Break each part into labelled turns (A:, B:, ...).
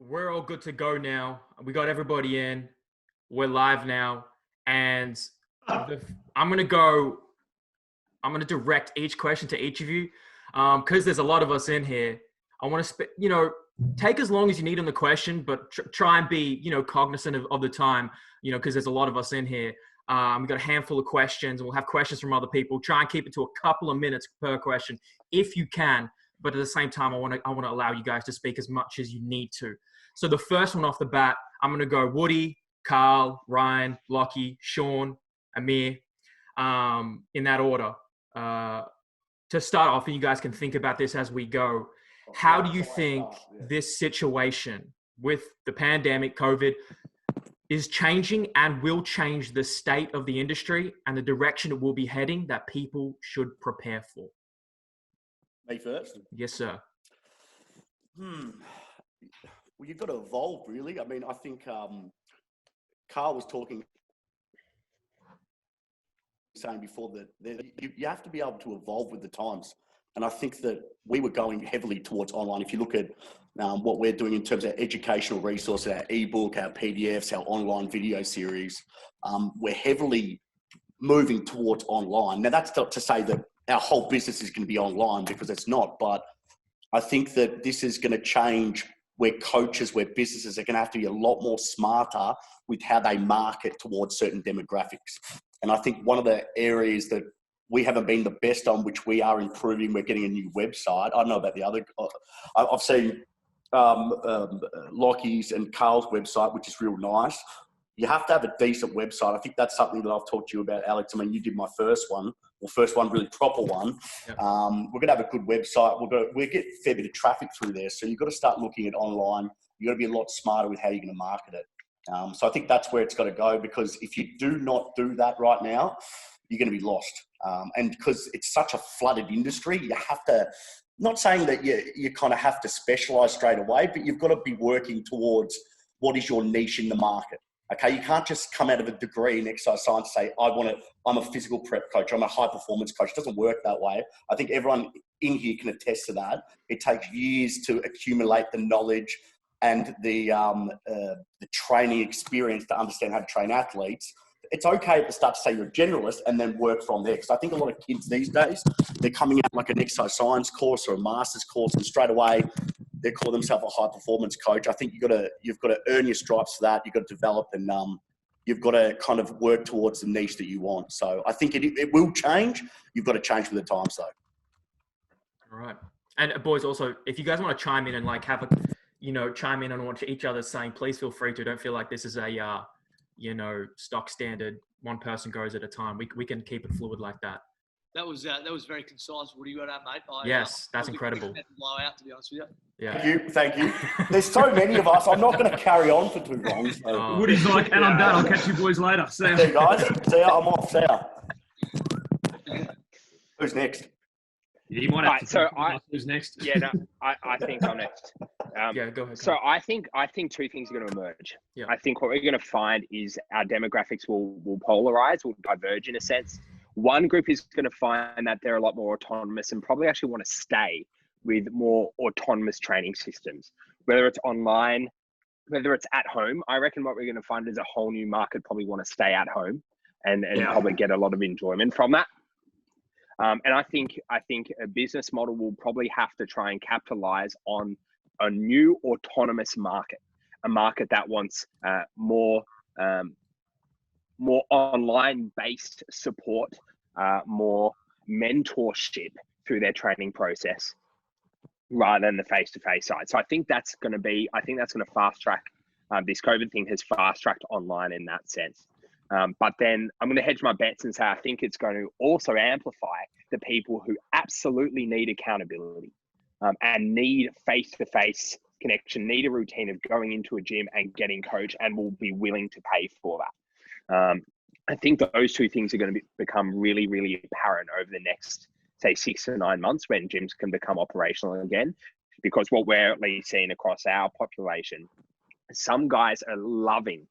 A: We're all good to go now. We got everybody in. We're live now. And I'm going to direct each question to each of you. Because there's a lot of us in here. I want to, take as long as you need on the question, but try and be, cognizant of the time, because there's a lot of us in here. We've got a handful of questions, and we'll have questions from other people. Try and keep it to a couple of minutes per question if you can. But at the same time, I want to allow you guys to speak as much as you need to. So the first one off the bat, I'm going to go Woody, Karl, Ryan, Lockie, Sean, Amir, in that order. To start off, and you guys can think about this as we go. How do you think this situation with the pandemic, COVID, is changing and will change the state of the industry and the direction it will be heading that people should prepare for?
B: Me first?
A: Yes, sir.
B: Well, you've got to evolve, really. I mean, I think Karl was saying before that you have to be able to evolve with the times. And I think that we were going heavily towards online. If you look at what we're doing in terms of educational resources, our ebook, our PDFs, our online video series, we're heavily moving towards online. Now, that's not to say that our whole business is going to be online, because it's not. But I think that this is going to change where coaches, where businesses are going to have to be a lot more smarter with how they market towards certain demographics. And I think one of the areas that we haven't been the best on, which we are improving, we're getting a new website. I don't know about the other. I've seen Lockie's and Karl's website, which is real nice. You have to have a decent website. I think that's something that I've talked to you about, Alex. I mean, you did my first one, really proper one. Yep. We're going to have a good website. We'll get a fair bit of traffic through there. So you've got to start looking at online. You've got to be a lot smarter with how you're going to market it. So I think that's where it's got to go, because if you do not do that right now, you're going to be lost. And because it's such a flooded industry, you have to, not saying that you kind of have to specialize straight away, but you've got to be working towards what is your niche in the market. Okay, you can't just come out of a degree in exercise science and say, I'm a physical prep coach, I'm a high performance coach. It doesn't work that way. I think everyone in here can attest to that. It takes years to accumulate the knowledge and the training experience to understand how to train athletes. It's okay at the start to say you're a generalist and then work from there. Because I think a lot of kids these days, they're coming out like an exercise science course or a master's course, and straight away they call themselves a high performance coach. I think you've got to earn your stripes for that. You've got to develop, and you've got to kind of work towards the niche that you want. So I think it will change. You've got to change with the times, though.
A: All right. And boys, also, if you guys want to chime in and like have chime in on what each other's saying, please feel free to. Don't feel like this is a stock standard, one person goes at a time. We can keep it fluid like that.
C: That was very concise. What do you got at, mate?
A: Yes, that's incredible.
C: Blow out, to be honest with you.
A: Yeah.
B: Thank you. There's so many of us. I'm not going to carry on for too long. So.
D: Woody's like, and I'm done. I'll catch you boys later. See ya.
B: See you guys. See ya. I'm off. See ya. Who's next?
D: Yeah, you might have to who's next?
E: Yeah, no, I think I'm next.
A: Yeah, go ahead.
E: So I think two things are going to emerge.
A: Yeah.
E: I think what we're going to find is our demographics will polarize, will diverge in a sense. One group is going to find that they're a lot more autonomous and probably actually want to stay with more autonomous training systems, whether it's online, whether it's at home. I reckon what we're going to find is a whole new market probably want to stay at home and probably get a lot of enjoyment from that. And I think a business model will probably have to try and capitalize on a new autonomous market, a market that wants more online-based support, more mentorship through their training process, rather than the face-to-face side. So I think that's going to fast track. This COVID thing has fast tracked online in that sense. But then I'm going to hedge my bets and say I think it's going to also amplify the people who absolutely need accountability and need face-to-face connection, need a routine of going into a gym and getting coached, and will be willing to pay for that. I think those two things are going to become really, really apparent over the next, say, 6 to 9 months when gyms can become operational again. Because what we're at least seeing across our population, some guys are loving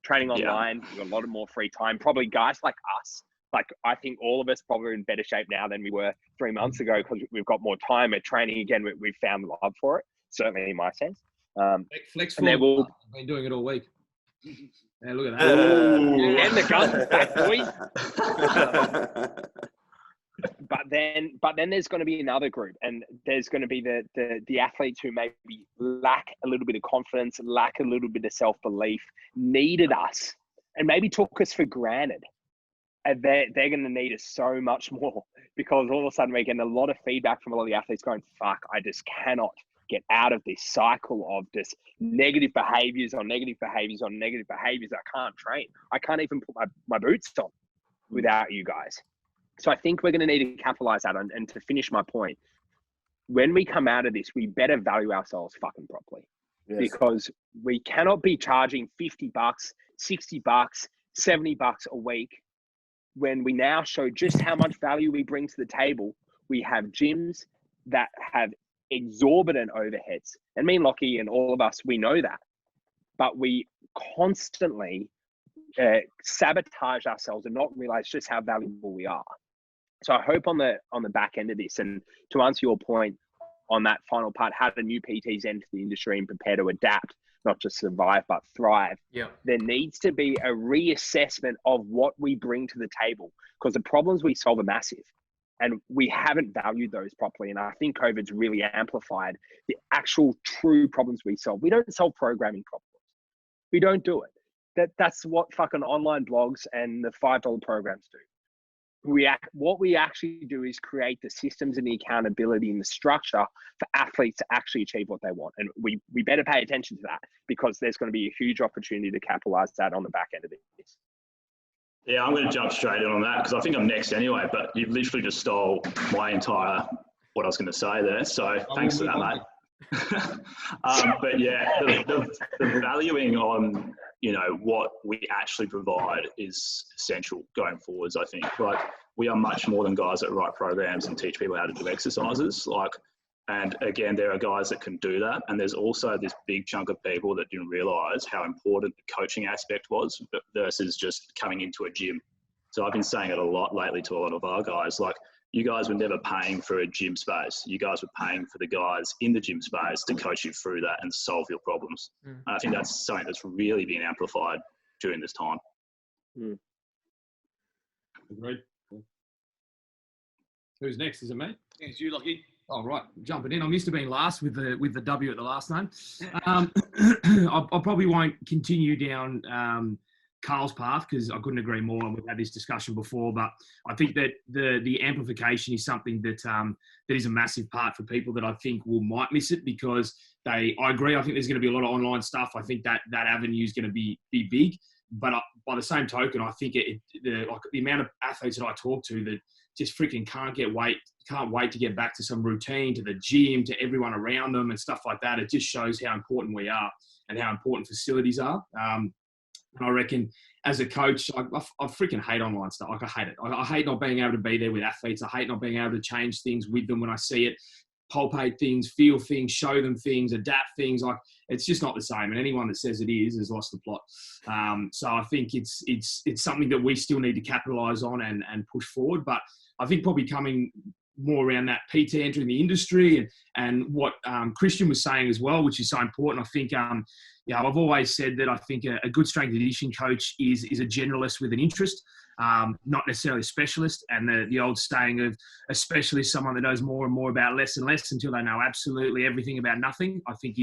E: training online. You've got a lot of more free time. Probably guys like us, like I think all of us probably are in better shape now than we were 3 months ago because we've got more time at training again. We've found love for it, certainly in my sense.
D: Flex
E: and there will.
D: I've been doing it all week. Yeah, look at that.
E: And the guns back, boys. But then there's going to be another group, and there's going to be the athletes who maybe lack a little bit of confidence, lack a little bit of self-belief, needed us, and maybe took us for granted. And they're going to need us so much more, because all of a sudden we're getting a lot of feedback from a lot of the athletes going, fuck, I just cannot get out of this cycle of just negative behaviors on negative behaviors on negative behaviors. I can't train. I can't even put my boots on without you guys. So I think we're going to need to capitalize that. And to finish my point, when we come out of this, we better value ourselves fucking properly. Yes. Because we cannot be charging $50, $60, $70 a week when we now show just how much value we bring to the table. We have gyms that have exorbitant overheads. And me and Lockie and all of us, we know that. But we constantly sabotage ourselves and not realize just how valuable we are. So I hope on the back end of this, and to answer your point on that final part, how do new PTs enter the industry and prepare to adapt, not just survive, but thrive?
A: Yeah.
E: There needs to be a reassessment of what we bring to the table, because the problems we solve are massive and we haven't valued those properly. And I think COVID's really amplified the actual true problems we solve. We don't solve programming problems. We don't do it. That's what fucking online blogs and the $5 programs do. What we actually do is create the systems and the accountability and the structure for athletes to actually achieve what they want. And we better pay attention to that, because there's going to be a huge opportunity to capitalize that on the back end of this.
F: Yeah, I'm going to jump straight in on that, because I think I'm next anyway, but you've literally just stole my entire, what I was going to say there. So thanks for that, mate. But yeah, the valuing on, what we actually provide is essential going forwards, I think. Like, we are much more than guys that write programs and teach people how to do exercises. And again, there are guys that can do that. And there's also this big chunk of people that didn't realize how important the coaching aspect was versus just coming into a gym. So I've been saying it a lot lately to a lot of our guys, like, you guys were never paying for a gym space. You guys were paying for the guys in the gym space to coach you through that and solve your problems. And I think that's something that's really been amplified during this time.
D: Agreed. Who's next? Is it me?
C: It's you, Lockie.
D: Oh, right. Jumping in. I'm used to being last with the W at the last name. I probably won't continue down Karls' path, because I couldn't agree more, and we've had this discussion before, but I think that the amplification is something that that is a massive part for people that I think might miss it, because I agree. I think there's going to be a lot of online stuff. I think that avenue is going to be big, but by the same token, I think the amount of athletes that I talk to that just freaking can't wait to get back to some routine, to the gym, to everyone around them and stuff like that. It just shows how important we are and how important facilities are. And I reckon as a coach, I freaking hate online stuff. Like, I hate it. I hate not being able to be there with athletes. I hate not being able to change things with them when I see it, palpate things, feel things, show them things, adapt things. Like, it's just not the same. And anyone that says it is has lost the plot. So I think it's something that we still need to capitalize on and push forward. But I think probably coming more around that PT entering the industry and what Christian was saying as well, which is so important. I think, I've always said that I think a good strength and conditioning coach is a generalist with an interest, not necessarily a specialist. And the old saying of a specialist, someone that knows more and more about less and less until they know absolutely everything about nothing, I think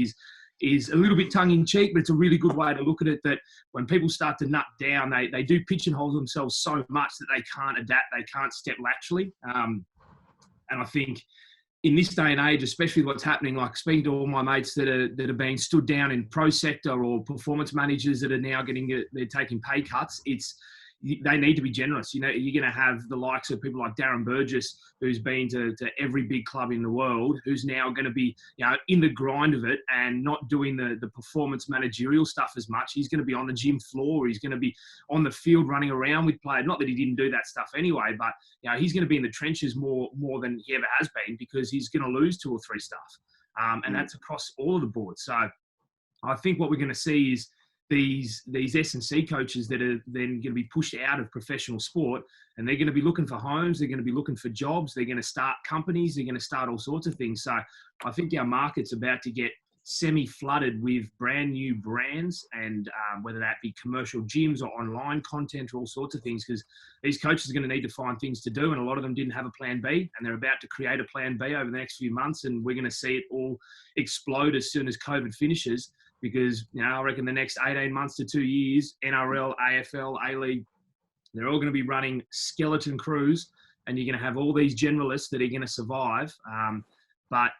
D: is a little bit tongue-in-cheek, but it's a really good way to look at it, that when people start to nut down, they do pigeonhole themselves so much that they can't adapt, they can't step laterally. And I think in this day and age, especially what's happening, like speaking to all my mates that are being stood down in pro sector, or performance managers that are now they're taking pay cuts, they need to be generous. You're going to have the likes of people like Darren Burgess, who's been to every big club in the world, who's now going to be, in the grind of it and not doing the performance managerial stuff as much. He's going to be on the gym floor. He's going to be on the field running around with players. Not that he didn't do that stuff anyway, but he's going to be in the trenches more than he ever has been, because he's going to lose 2 or 3 staff. And that's across all of the boards. So I think what we're going to see is these S&C coaches that are then going to be pushed out of professional sport, and they're going to be looking for homes, they're going to be looking for jobs, they're going to start companies, they're going to start all sorts of things. So I think our market's about to get semi-flooded with brand new brands, and whether that be commercial gyms or online content or all sorts of things, because these coaches are going to need to find things to do, and a lot of them didn't have a plan B, and they're about to create a plan B over the next few months, and we're going to see it all explode as soon as COVID finishes, because I reckon the next 18 months to 2 years, NRL, AFL, A-League, they're all going to be running skeleton crews, and you're going to have all these generalists that are going to survive. But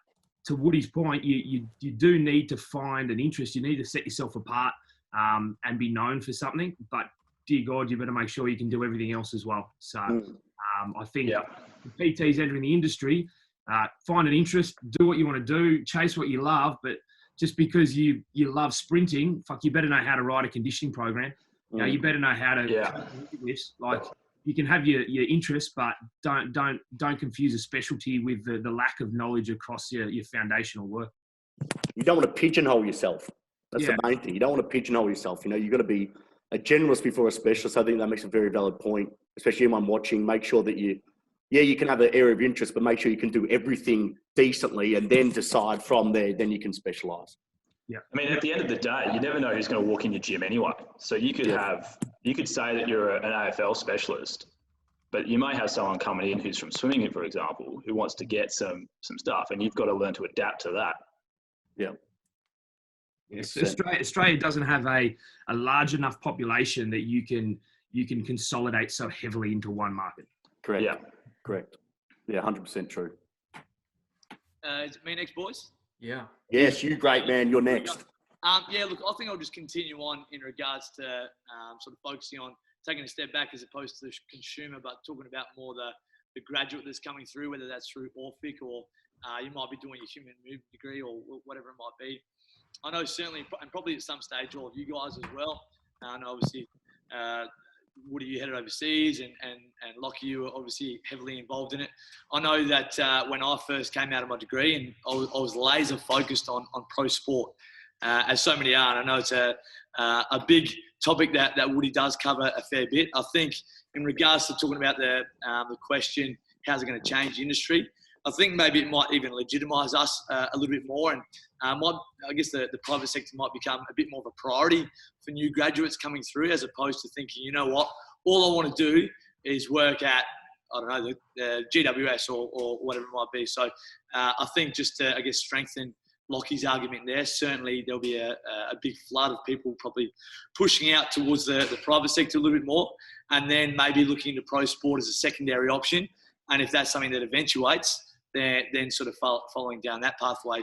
D: to Woody's point, you do need to find an interest. You need to set yourself apart and be known for something. But dear God, you better make sure you can do everything else as well. So I think the PTs entering the industry, find an interest, do what you want to do, chase what you love. But just because you love sprinting, you better know how to write a conditioning program. You better know how to this. Like, you can have your interest, but don't confuse a specialty with the lack of knowledge across your foundational work.
B: You don't want to pigeonhole yourself. That's the main thing. You don't want to pigeonhole yourself. You've got to be a generalist before a specialist. I think that makes a very valid point, especially anyone watching. Make sure that you can have an area of interest, but make sure you can do everything decently and then decide from there, then you can specialize.
F: Yeah. I mean, at the end of the day, you never know who's going to walk in your gym anyway. So you could say that you're an AFL specialist, but you may have someone coming in who's from swimming, for example, who wants to get some stuff, and you've got to learn to adapt to that.
B: Yeah.
D: Yes. Australia doesn't have a large enough population that you can consolidate so heavily into one market.
B: Correct.
F: Yeah.
B: Correct. Yeah, 100% true.
C: Is it me next, boys?
A: Yeah.
B: Yes, you great man. You're next.
C: Look, I think I'll just continue on in regards to sort of focusing on taking a step back as opposed to the consumer, but talking about more the graduate that's coming through, whether that's through Orphic or you might be doing your human movement degree or whatever it might be. I know certainly, and probably at some stage, all of you guys as well. And obviously, Woody, you headed overseas, and Lockie, you were obviously heavily involved in it. I know that when I first came out of my degree, and I was laser focused on pro sport, as so many are. And I know it's a big topic that Woody does cover a fair bit. I think in regards to talking about the question, how's it going to change the industry? I think maybe it might even legitimise us a little bit more, and I guess the private sector might become a bit more of a priority for new graduates coming through, as opposed to thinking, you know what, all I want to do is work at, I don't know, the GWS or whatever it might be. So I think just to, strengthen Lockie's argument there, certainly there'll be a big flood of people probably pushing out towards the private sector a little bit more, and then maybe looking into pro sport as a secondary option. And if that's something that eventuates, then sort of following down that pathway.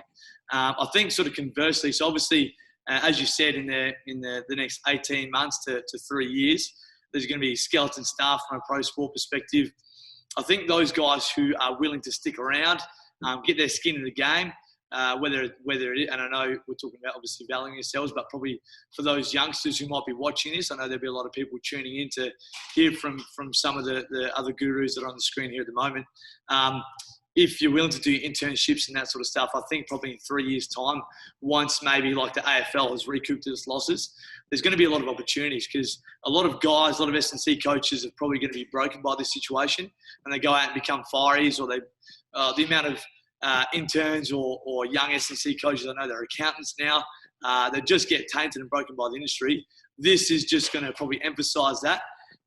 C: I think sort of conversely, so obviously, as you said, in the next 18 months to 3 years, there's going to be skeleton staff from a pro sport perspective. I think those guys who are willing to stick around, get their skin in the game, whether it, and I know we're talking about obviously valuing yourselves, but probably for those youngsters who might be watching this, I know there'll be a lot of people tuning in to hear from some of the other gurus that are on the screen here at the moment. If you're willing to do internships and that sort of stuff, I think probably in 3 years' time, once maybe like the AFL has recouped its losses, there's going to be a lot of opportunities, because a lot of guys, a lot of S&C coaches are probably going to be broken by this situation, and they go out and become fireys, or the amount of interns or young S&C coaches, I know they're accountants now, they just get tainted and broken by the industry. This is just going to probably emphasise that.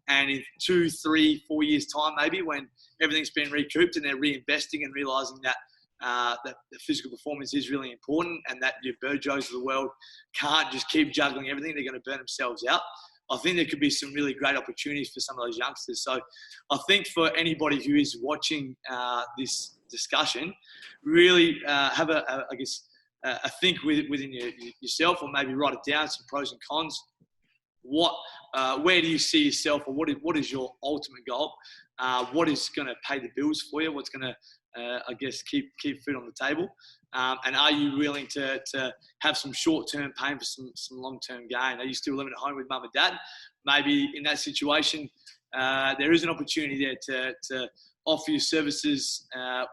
C: And in 2, 3, 4 years' time, maybe when everything's been recouped and they're reinvesting and realising that that the physical performance is really important, and that your Burjos of the world can't just keep juggling everything, they're going to burn themselves out. I think there could be some really great opportunities for some of those youngsters. So I think for anybody who is watching this discussion, really have a think within yourself, or maybe write it down, some pros and cons. Where do you see yourself, or what is your ultimate goal? What is going to pay the bills for you? What's going to, keep food on the table? And are you willing to have some short-term pain for some long-term gain? Are you still living at home with mum and dad? Maybe in that situation, there is an opportunity there to offer your services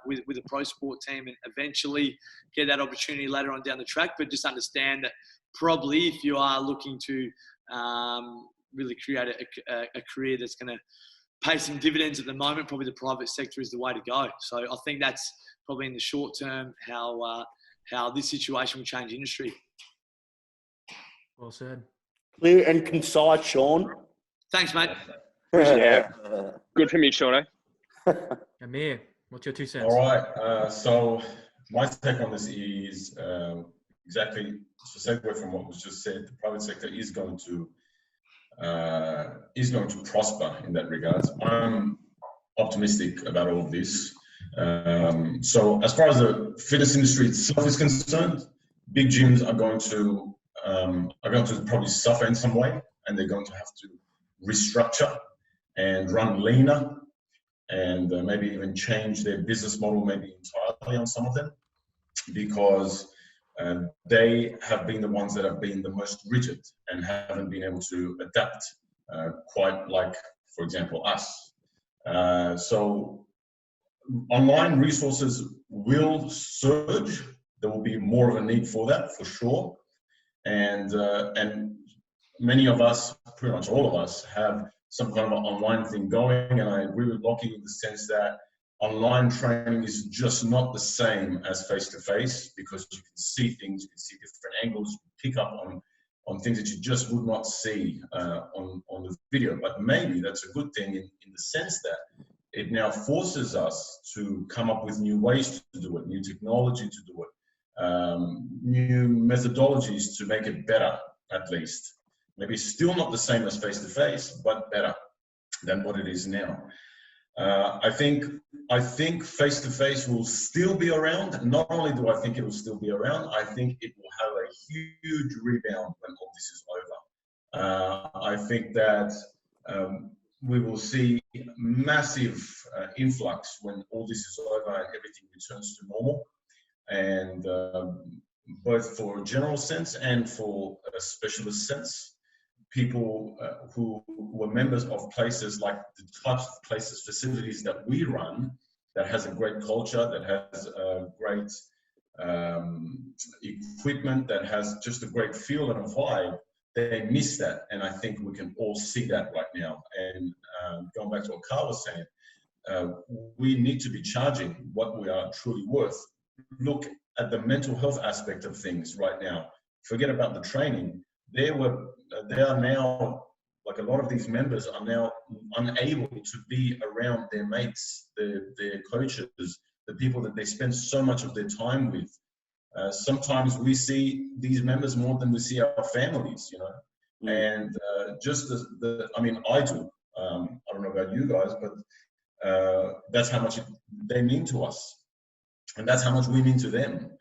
C: with a pro sport team, and eventually get that opportunity later on down the track. But just understand that probably if you are looking to really create a career that's going to pay some dividends at the moment, probably the private sector is the way to go. So I think that's probably in the short term how how this situation will change industry.
A: Well said.
B: Clear and concise, Sean.
C: Thanks, mate.
E: Yeah. Good from you, Shauna.
A: Amir, what's your 2 cents?
G: All right. So my take on this is exactly to segue from what was just said. The private sector is going to prosper in that regard. I'm optimistic about all of this. So as far as the fitness industry itself is concerned, big gyms are going to probably suffer in some way, and they're going to have to restructure and run leaner, and maybe even change their business model, maybe entirely on some of them, because they have been the ones that have been the most rigid and haven't been able to adapt quite like, for example, us. So online resources will surge. There will be more of a need for that, for sure. And many of us, pretty much all of us, have some kind of an online thing going. And I agree with Lockie in the sense that online training is just not the same as face-to-face, because you can see things, you can see different angles, you pick up on things that you just would not see on the video. But maybe that's a good thing in the sense that it now forces us to come up with new ways to do it, new technology to do it, new methodologies to make it better, at least. Maybe still not the same as face-to-face, but better than what it is now. I think face-to-face will still be around. Not only do I think it will still be around, I think it will have a huge rebound when all this is over. I think that we will see massive influx when all this is over and everything returns to normal. And both for a general sense and for a specialist sense, people who were members of places like the types of places, facilities that we run, that has a great culture, that has a great equipment, that has just a great feel and a vibe, they miss that. And I think we can all see that right now. And going back to what Karl was saying, we need to be charging what we are truly worth. Look at the mental health aspect of things right now. Forget about the training. They are now, like a lot of these members are now unable to be around their mates, their coaches, the people that they spend so much of their time with. Sometimes we see these members more than we see our families, you know. And just I mean, I do. I don't know about you guys, but that's how much they mean to us. And that's how much we mean to them.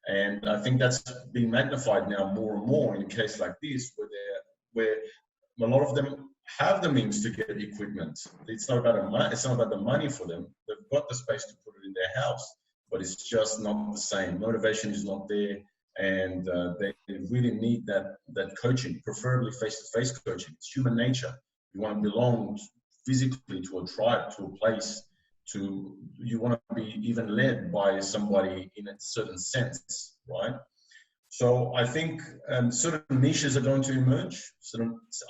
G: And I think that's being magnified now more and more in a case like this, where a lot of them have the means to get equipment. It's not about the money for them. They've got the space to put it in their house, but it's just not the same. Motivation is not there, and they really need that coaching, preferably face-to-face coaching. It's human nature. You want to belong physically to a tribe, to a place. You want to be even led by somebody in a certain sense, right? So I think certain niches are going to emerge.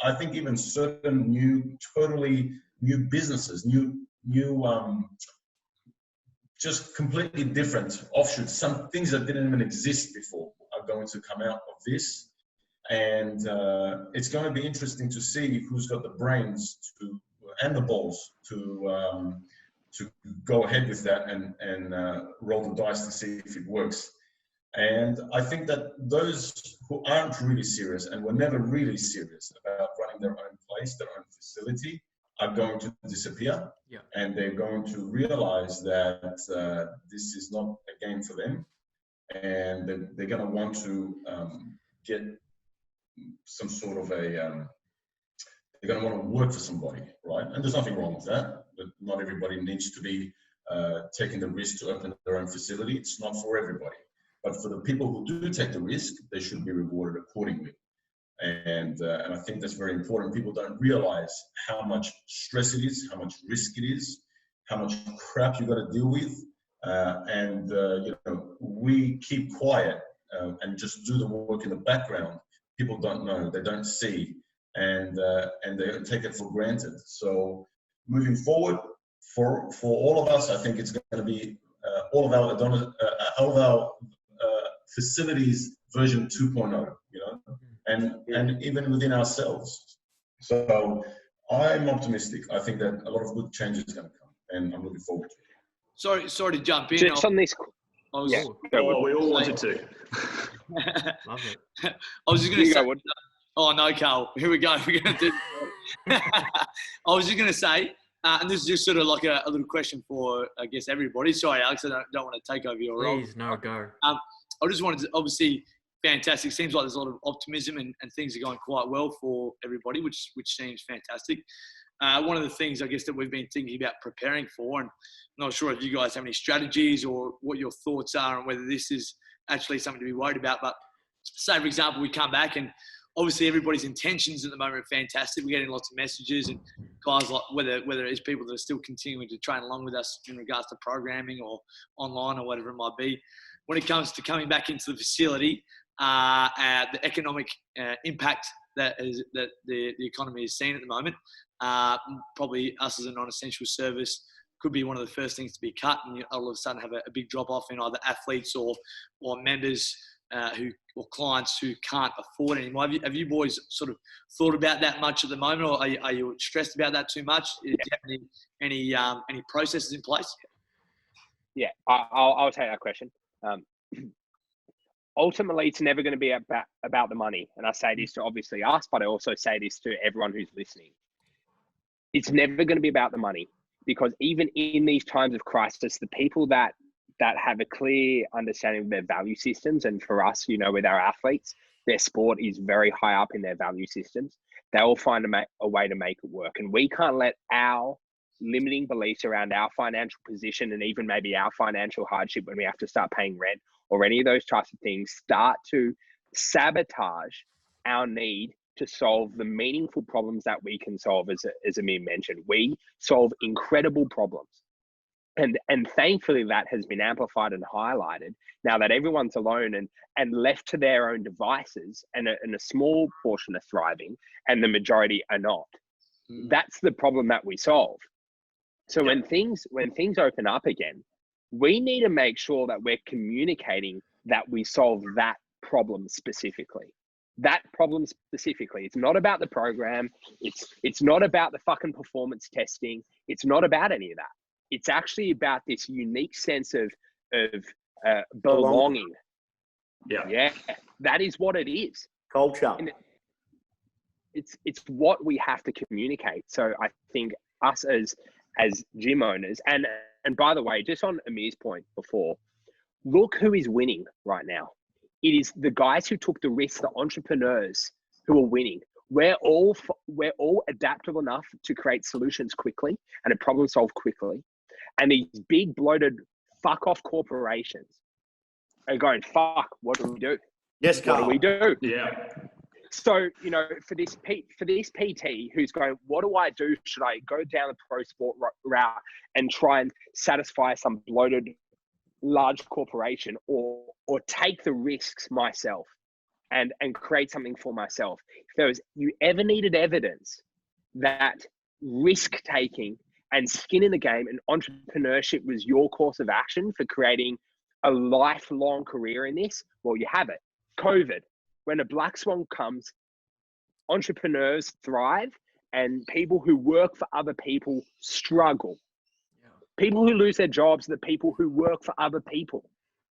G: I think even certain totally new businesses, just completely different offshoots. Some things that didn't even exist before are going to come out of this, and it's going to be interesting to see who's got the brains and the balls to go ahead with that and roll the dice to see if it works. And I think that those who aren't really serious and were never really serious about running their own place, their own facility, are going to disappear.
A: Yeah.
G: And they're going to realize that this is not a game for them. And they're going to want to get some sort of they're going to want to work for somebody, right? And there's nothing wrong with that. But not everybody needs to be taking the risk to open their own facility. It's not for everybody. But for the people who do take the risk, they should be rewarded accordingly. And I think that's very important. People don't realize how much stress it is, how much risk it is, how much crap you got to deal with. We keep quiet and just do the work in the background. People don't know, they don't see, and they take it for granted. So moving forward, for all of us, I think it's going to be all of our facilities version 2.0, you know, and even within ourselves. So I'm optimistic. I think that a lot of good change is going to come, and I'm looking forward to it.
C: Sorry to jump in.
E: Just on this,
F: we all wanted to.
A: Love it.
C: I was just going to say.
E: Go,
C: Oh no, Karl. Here we go. We're going to do. I was just going to say, and this is just sort of like a little question for, I guess, everybody. Sorry, Alex, I don't want to take over your role.
A: Please, no, go.
C: I just wanted to, obviously, fantastic. Seems like there's a lot of optimism and things are going quite well for everybody, which seems fantastic. One of the things, I guess, that we've been thinking about preparing for, and I'm not sure if you guys have any strategies or what your thoughts are on whether this is actually something to be worried about. But say, for example, we come back and obviously everybody's intentions at the moment are fantastic. We're getting lots of messages and guys like whether it's people that are still continuing to train along with us in regards to programming or online or whatever it might be. When it comes to coming back into the facility, the economic impact that the economy is seeing at the moment, probably us as a non-essential service could be one of the first things to be cut, and all of a sudden have a big drop off in either athletes or members or clients who can't afford anymore. Have you boys sort of thought about that much at the moment, or are you stressed about that too much? Do you have any processes in place?
E: Yeah, I'll take that question. Ultimately, it's never going to be about the money. And I say this to obviously us, but I also say this to everyone who's listening. It's never going to be about the money, because even in these times of crisis, the people that have a clear understanding of their value systems, and for us, you know, with our athletes, their sport is very high up in their value systems. They will find a way to make it work. And we can't let our limiting beliefs around our financial position and even maybe our financial hardship when we have to start paying rent or any of those types of things start to sabotage our need to solve the meaningful problems that we can solve. As Amir mentioned, we solve incredible problems. And thankfully that has been amplified and highlighted now that everyone's alone and left to their own devices, and a small portion are thriving and the majority are not. That's the problem that we solve. So when things open up again, we need to make sure that we're communicating that we solve that problem specifically. That problem specifically. It's not about the program. It's not about the fucking performance testing. It's not about any of that. It's actually about this unique sense of belonging. Yeah, that is what it is.
B: Culture.
E: And it's what we have to communicate. So I think us as gym owners, and by the way, just on Amir's point before, look who is winning right now. It is the guys who took the risk, the entrepreneurs who are winning. We're all adaptable enough to create solutions quickly and a problem solve quickly. And these big bloated fuck off corporations are going, fuck, what do we do?
B: Yes, Karl.
E: What do we do?
F: Yeah.
E: So, you know, for this PT who's going, what do I do? Should I go down the pro sport route and try and satisfy some bloated large corporation, or take the risks myself and create something for myself? If you ever needed evidence that risk taking and skin in the game and entrepreneurship was your course of action for creating a lifelong career in this, well, you have it. COVID. When a black swan comes, entrepreneurs thrive and people who work for other people struggle. People who lose their jobs are the people who work for other people,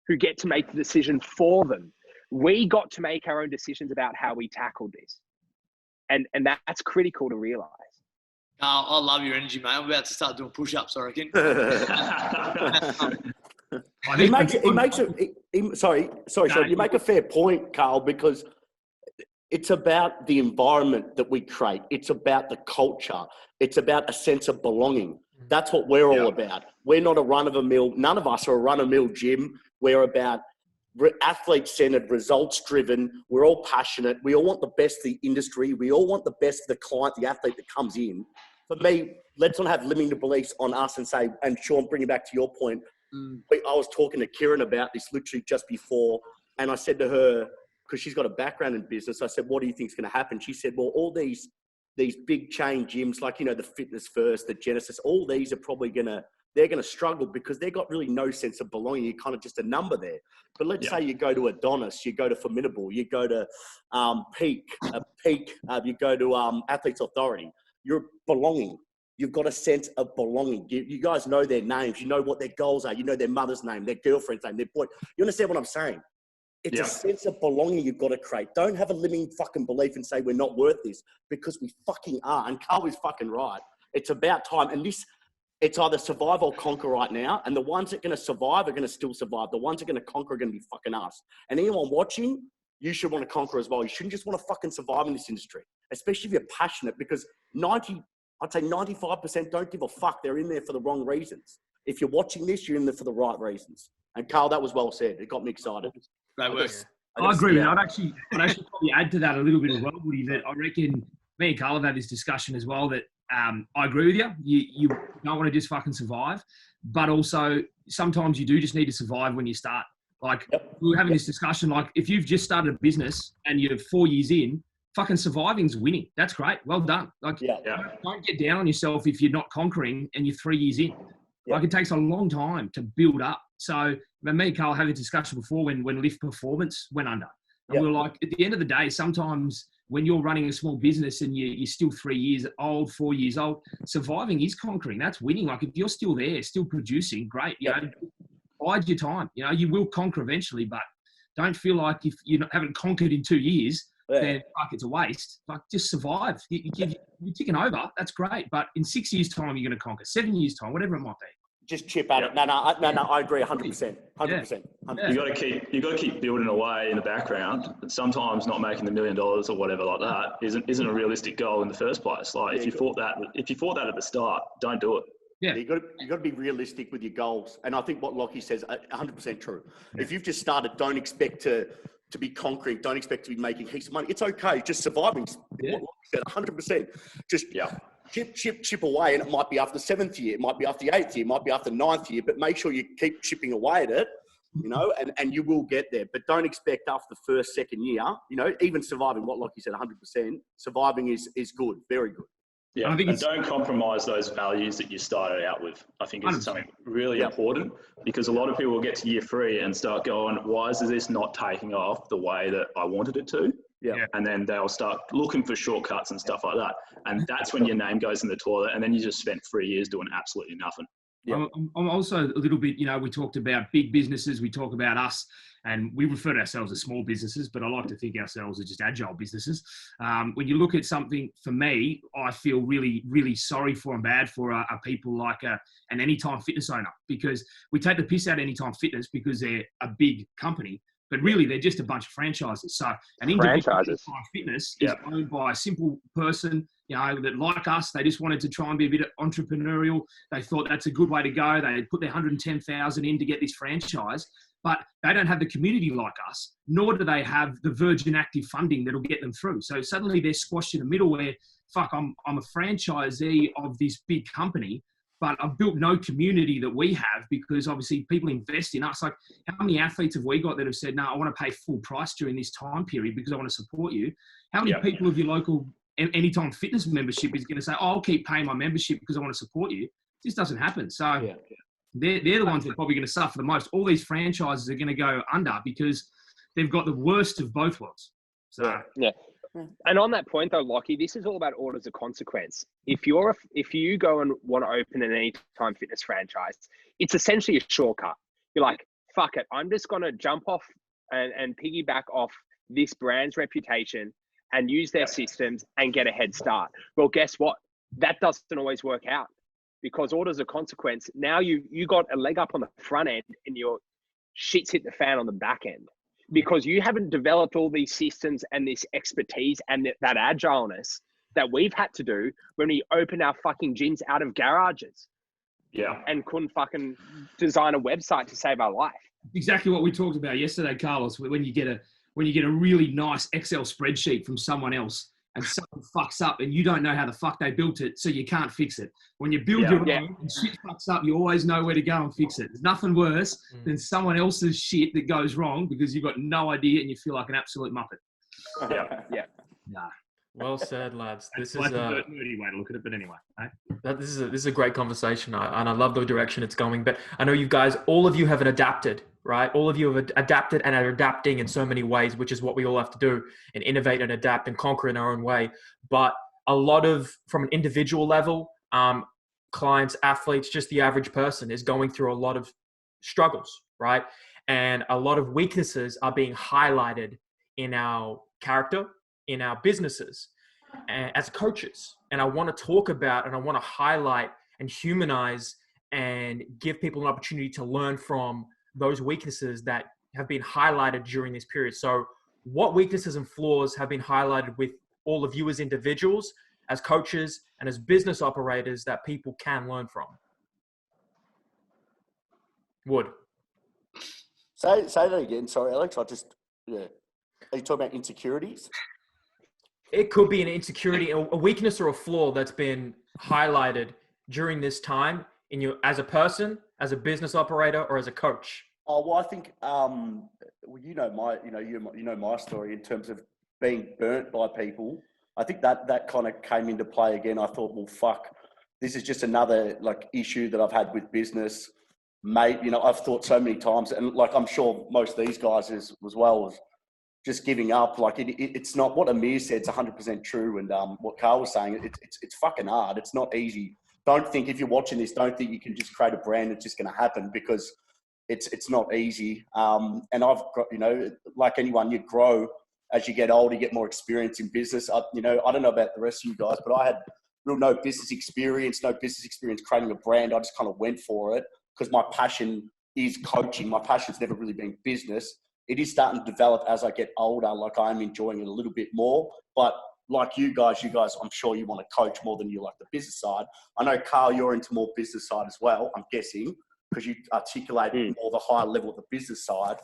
E: who get to make the decision for them. We got to make our own decisions about how we tackled this. And that's critical to realize.
C: I love your energy, mate. I'm about to start doing push-ups, I reckon.
B: You make a fair point, Karl, because it's about the environment that we create. It's about the culture. It's about a sense of belonging. That's what we're all about. We're not a run-of-the-mill. None of us are a run-of-the-mill gym. We're about athlete-centered, results-driven. We're all passionate. We all want the best of the industry. We all want the best of the client, the athlete that comes in. For me, let's not have limiting beliefs on us and say, and Sean, bring it back to your point. I was talking to Kieran about this literally just before, and I said to her, because she's got a background in business, I said, what do you think is going to happen? She said, well, all these big chain gyms, like, you know, the Fitness First, the Genesis, all these are probably going to they're going to struggle because they've got really no sense of belonging. You're kind of just a number there. But let's say you go to Adonis, you go to Formidable, you go to Peak, you go to Athletes Authority. You're belonging. You've got a sense of belonging. You guys know their names. You know what their goals are. You know their mother's name, their girlfriend's name, their boy. You understand what I'm saying? It's a sense of belonging you've got to create. Don't have a limiting fucking belief and say we're not worth this, because we fucking are. And Karl is fucking right. It's about time. And it's either survive or conquer right now. And the ones that are going to survive are going to still survive. The ones that are going to conquer are going to be fucking us. And anyone watching, you should want to conquer as well. You shouldn't just want to fucking survive in this industry, especially if you're passionate, because I'd say 95% don't give a fuck. They're in there for the wrong reasons. If you're watching this, you're in there for the right reasons. And Karl, that was well said. It got me excited.
C: Great work.
D: I agree with that. I'd actually probably add to that a little bit as well, Woody, that I reckon me and Karl have had this discussion as well, that I agree with you. You don't want to just fucking survive, but also sometimes you do just need to survive when you start. Like we were having this discussion, like if you've just started a business and you're 4 years in, fucking surviving's winning. That's great. Well done. Like, don't get down on yourself if you're not conquering and you're 3 years in. Like it takes a long time to build up. So me and Karl had a discussion before when Lift Performance went under. And we were like, at the end of the day, sometimes when you're running a small business and you're still 3 years old, 4 years old, surviving is conquering. That's winning. Like if you're still there, still producing, great. You know, bide your time. You know, you will conquer eventually, but don't feel like if you haven't conquered in 2 years, then fuck, it's a waste. Like just survive. You're ticking over. That's great. But in 6 years' time, you're going to conquer. 7 years' time, whatever it might be.
B: Just chip at it. No, I agree 100%. 100%.
F: You got to keep building away in the background. And sometimes not making the $1 million or whatever like that isn't a realistic goal in the first place. Like if you thought that at the start, don't do it.
B: Yeah, you got to be realistic with your goals. And I think what Lockie says, 100% true. Yeah. If you've just started, don't expect to be conquering. Don't expect to be making heaps of money. It's okay. Just surviving. What Lockie said, 100%. Just chip away, and it might be after the 7th year, it might be after the 8th year, it might be after the 9th year, but make sure you keep chipping away at it, you know, and you will get there. But don't expect after the first, second year, you know, even surviving, what Lockie said, 100%, surviving is good, very good.
F: Yeah, and don't compromise those values that you started out with. I think it's something really important, because a lot of people will get to year 3 and start going, why is this not taking off the way that I wanted it to? Yeah. And then they'll start looking for shortcuts and stuff like that. And that's when your name goes in the toilet, and then you just spent 3 years doing absolutely nothing.
D: Yeah. I'm also a little bit, you know, we talked about big businesses, we talk about us, and we refer to ourselves as small businesses, but I like to think ourselves as just agile businesses. When you look at something, for me, I feel really, really sorry for and bad for people like an Anytime Fitness owner, because we take the piss out of Anytime Fitness because they're a big company. But really, they're just a bunch of franchises. So an individual fitness is owned by a simple person, you know, that like us, they just wanted to try and be a bit entrepreneurial. They thought that's a good way to go. They put their 110,000 in to get this franchise, but they don't have the community like us, nor do they have the Virgin Active funding that'll get them through. So suddenly they're squashed in the middle where, fuck, I'm a franchisee of this big company, but I've built no community that we have, because obviously people invest in us. Like, how many athletes have we got that have said, no, I want to pay full price during this time period because I want to support you? How many people of your local Anytime Fitness membership is going to say, oh, I'll keep paying my membership because I want to support you? This doesn't happen. So they're the ones that are probably going to suffer the most. All these franchises are going to go under because they've got the worst of both worlds. So
E: And on that point though, Lockie, this is all about orders of consequence. If you go and want to open an Anytime Fitness franchise, it's essentially a shortcut. You're like, fuck it, I'm just going to jump off and piggyback off this brand's reputation and use their systems and get a head start. Well, guess what? That doesn't always work out, because orders of consequence, now you got a leg up on the front end and your shit's hit the fan on the back end, because you haven't developed all these systems and this expertise and that agileness that we've had to do when we opened our fucking gyms out of garages.
F: Yeah.
E: And couldn't fucking design a website to save our life.
D: Exactly what we talked about yesterday, Carlos, when you get a really nice Excel spreadsheet from someone else and someone fucks up and you don't know how the fuck they built it, so you can't fix it. When you build your own and shit fucks up, you always know where to go and fix it. There's nothing worse than someone else's shit that goes wrong because you've got no idea and you feel like an absolute muppet.
E: Yeah.
A: Well said, lads. This is
D: a nerdy way to look at it, but anyway.
A: This is a great conversation, and I love the direction it's going. But I know you guys, all of you have adapted, right? All of you have adapted and are adapting in so many ways, which is what we all have to do and innovate and adapt and conquer in our own way. But a lot of, from an individual level, clients, athletes, just the average person is going through a lot of struggles, right? And a lot of weaknesses are being highlighted in our character, in our businesses, and as coaches. And I want to talk about, and I want to highlight and humanize and give people an opportunity to learn from those weaknesses that have been highlighted during this period. So what weaknesses and flaws have been highlighted with all of you as individuals, as coaches, and as business operators that people can learn from? Wood.
B: Say that again. Sorry, Alex. Are you talking about insecurities?
A: It could be an insecurity, a weakness or a flaw that's been highlighted during this time in you as a person, as a business operator, or as a coach.
B: Oh, well, I think you know my story in terms of being burnt by people. I think that kind of came into play again. I thought, well, fuck, this is just another issue that I've had with business, mate. I've thought so many times, and I'm sure most of these guys as well, as just giving up. It's not what Amir said. It's 100% true, and what Karl was saying. It's fucking hard. It's not easy. Don't think, if you're watching this, don't think you can just create a brand that's just going to happen, because it's not easy. And I've got, like anyone, you grow as you get older, you get more experience in business. I don't know about the rest of you guys, but I had no business experience creating a brand. I just kind of went for it because my passion is coaching. My passion's never really been business. It is starting to develop as I get older. I'm enjoying it a little bit more. But like you guys, I'm sure you want to coach more than you like the business side. I know, Karl, you're into more business side as well, I'm guessing, because you articulate more the higher level of the business side.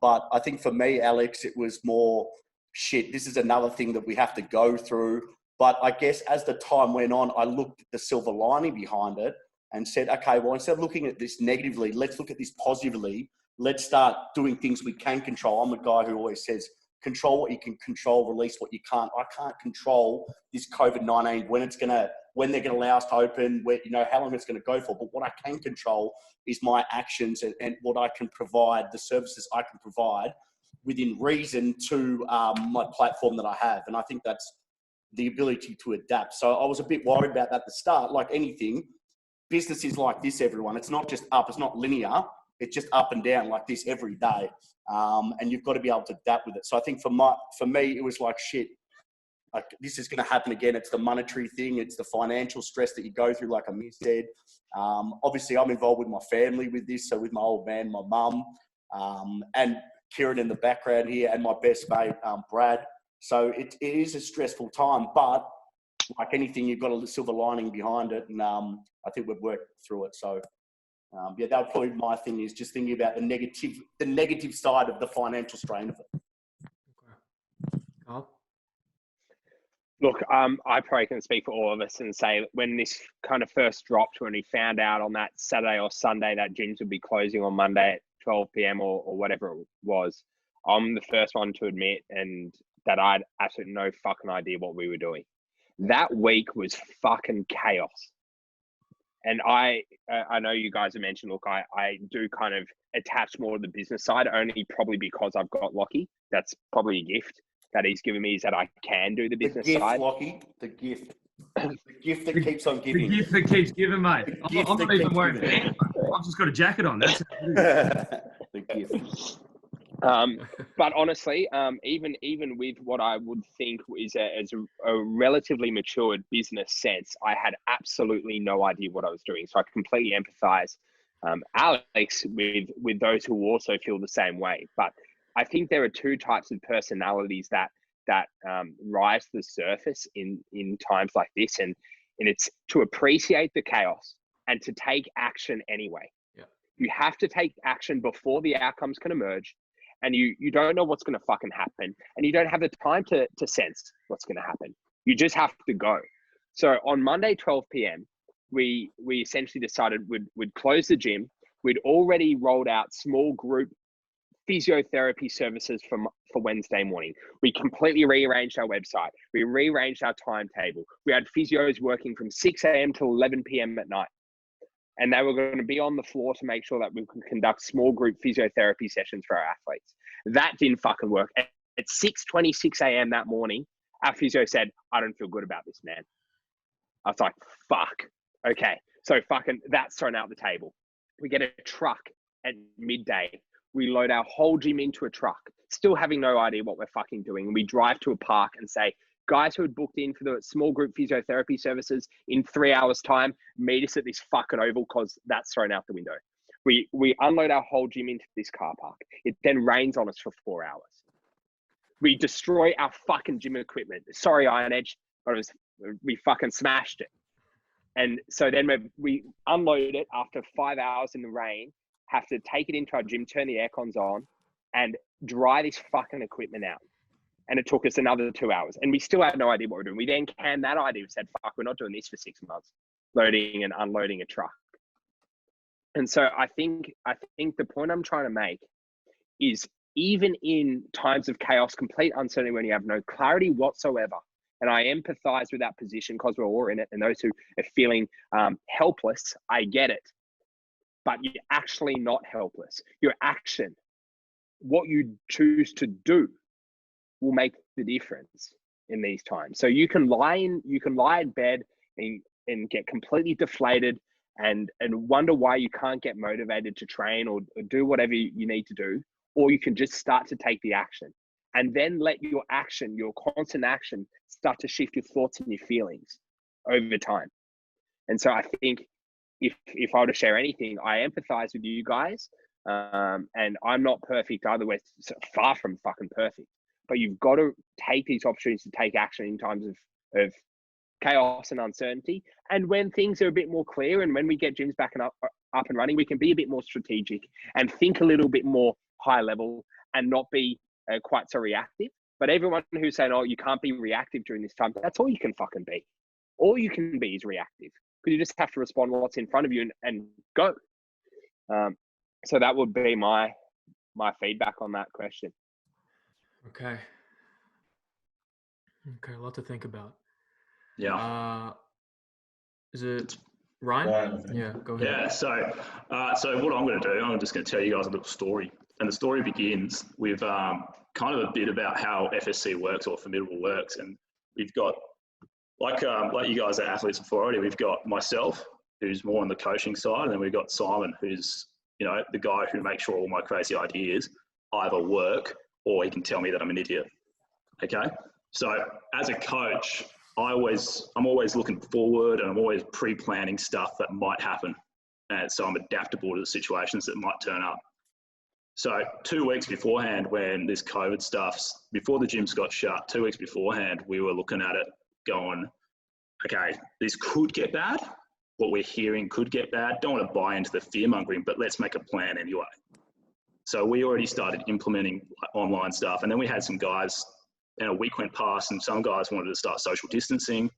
B: But I think for me, Alex, it was more, shit, this is another thing that we have to go through. But I guess as the time went on, I looked at the silver lining behind it and said, okay, well, instead of looking at this negatively, let's look at this positively. Let's start doing things we can control. I'm a guy who always says, control what you can control, release what you can't. I can't control this COVID-19, when they're going to allow us to open, how long it's going to go for. But what I can control is my actions and what I can provide, the services I can provide within reason to my platform that I have. And I think that's the ability to adapt. So I was a bit worried about that at the start. Like anything, business is like this, everyone. It's not just up. It's not linear. It's just up and down like this every day. And you've got to be able to adapt with it. So I think for me, it was like, shit, this is going to happen again. It's the monetary thing. It's the financial stress that you go through, like Amir said. Obviously, I'm involved with my family with this. So with my old man, my mum, and Kieran in the background here, and my best mate, Brad. So it is a stressful time, but like anything, you've got a silver lining behind it. And I think we've worked through it. So that would probably be my thing, is just thinking about the negative side of the financial strain of it.
A: Karl?
E: Look, I probably can speak for all of us and say, when this kind of first dropped, when we found out on that Saturday or Sunday that gyms would be closing on Monday at 12 p.m. or whatever it was, I'm the first one to admit and that I had absolutely no fucking idea what we were doing. That week was fucking chaos. And I know you guys have mentioned, look, I do kind of attach more to the business side, only probably because I've got Lockie. That's probably a gift that he's given me, is that I can do the business side.
B: Lockie, the gift. The gift that keeps on giving.
D: The gift that keeps giving, mate. I'm not even wearing pants. I've just got a jacket on. That's
B: the gift.
E: But honestly, even with what I would think is a relatively matured business sense, I had absolutely no idea what I was doing. So I completely empathize, Alex, with those who also feel the same way. But I think there are two types of personalities that rise to the surface in times like this, and it's to appreciate the chaos and to take action anyway.
A: Yeah.
E: You have to take action before the outcomes can emerge. And you don't know what's going to fucking happen. And you don't have the time to sense what's going to happen. You just have to go. So on Monday, 12 p.m., we essentially decided we'd close the gym. We'd already rolled out small group physiotherapy services for Wednesday morning. We completely rearranged our website. We rearranged our timetable. We had physios working from 6 a.m. till 11 p.m. at night. And they were going to be on the floor to make sure that we could conduct small group physiotherapy sessions for our athletes. That didn't fucking work. At 6:26 a.m. that morning, our physio said, I don't feel good about this, man. I was like, fuck. Okay. So fucking that's thrown out the table. We get a truck at midday. We load our whole gym into a truck, still having no idea what we're fucking doing. We drive to a park and say, guys who had booked in for the small group physiotherapy services in 3 hours time, meet us at this fucking oval because that's thrown out the window. We unload our whole gym into this car park. It then rains on us for 4 hours. We destroy our fucking gym equipment. Sorry, Iron Edge, but we fucking smashed it. And so then we unload it after 5 hours in the rain, have to take it into our gym, turn the air cons on, and dry this fucking equipment out. And it took us another 2 hours. And we still had no idea what we're doing. We then canned that idea. We said, fuck, we're not doing this for 6 months, loading and unloading a truck. And so I think the point I'm trying to make is even in times of chaos, complete uncertainty, when you have no clarity whatsoever, and I empathize with that position because we're all in it, and those who are feeling helpless, I get it. But you're actually not helpless. Your action, what you choose to do, will make the difference in these times. So you can lie in bed and get completely deflated and wonder why you can't get motivated to train or do whatever you need to do, or you can just start to take the action and then let your action, your constant action, start to shift your thoughts and your feelings over time. And so I think if I were to share anything, I empathize with you guys, and I'm not perfect either. We're far from fucking perfect, but you've got to take these opportunities to take action in times of chaos and uncertainty. And when things are a bit more clear and when we get gyms back and up and running, we can be a bit more strategic and think a little bit more high level and not be quite so reactive. But everyone who's saying, oh, you can't be reactive during this time, that's all you can fucking be. All you can be is reactive, because you just have to respond to what's in front of you and go. So that would be my feedback on that question.
A: Okay, a lot to think about.
F: Yeah.
A: Is it Ryan?
G: Ryan, I think.
A: Yeah, go ahead.
F: Yeah. So what I'm going to do, I'm just going to tell you guys a little story, and the story begins with kind of a bit about how FSC works or Formidable works, and we've got like you guys are athletes before already. We've got myself, who's more on the coaching side, and then we've got Simon, who's the guy who makes sure all my crazy ideas either work or he can tell me that I'm an idiot. Okay. So as a coach, I'm always looking forward, and I'm always pre-planning stuff that might happen. And so I'm adaptable to the situations that might turn up. So 2 weeks beforehand, when this COVID stuff, before the gyms got shut, 2 weeks beforehand, we were looking at it going, okay, this could get bad. What we're hearing could get bad. Don't want to buy into the fear mongering, but let's make a plan anyway. So we already started implementing online stuff. And then we had some guys, and a week went past, and some guys wanted to start social distancing.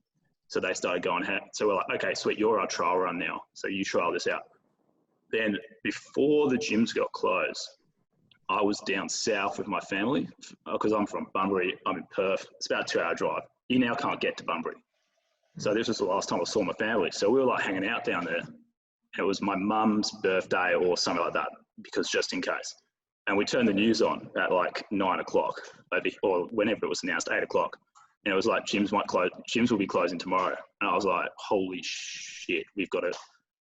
F: So they started going, so we're like, okay, sweet, you're our trial run now. So you trial this out. Then before the gyms got closed, I was down south with my family because I'm from Bunbury. I'm in Perth. It's about a 2-hour drive. You now can't get to Bunbury. So this was the last time I saw my family. So we were like hanging out down there. It was my mum's birthday or something like that, because just in case. And we turned the news on at like 9 o'clock or whenever it was announced, 8 o'clock. And it was like, gyms might close, gyms will be closing tomorrow. And I was like, holy shit, we've got it.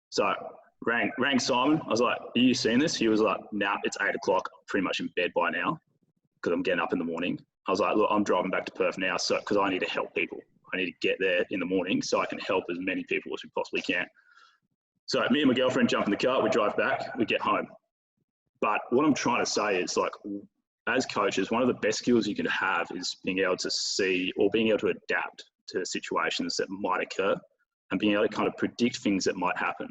F: So rang Simon. I was like, are you seeing this? He was like, nah, it's 8 o'clock. I'm pretty much in bed by now because I'm getting up in the morning. I was like, look, I'm driving back to Perth now because I need to help people. I need to get there in the morning so I can help as many people as we possibly can. So me and my girlfriend jump in the car, we drive back, we get home. But what I'm trying to say is, like, as coaches, one of the best skills you can have is being able to see or being able to adapt to situations that might occur and being able to kind of predict things that might happen.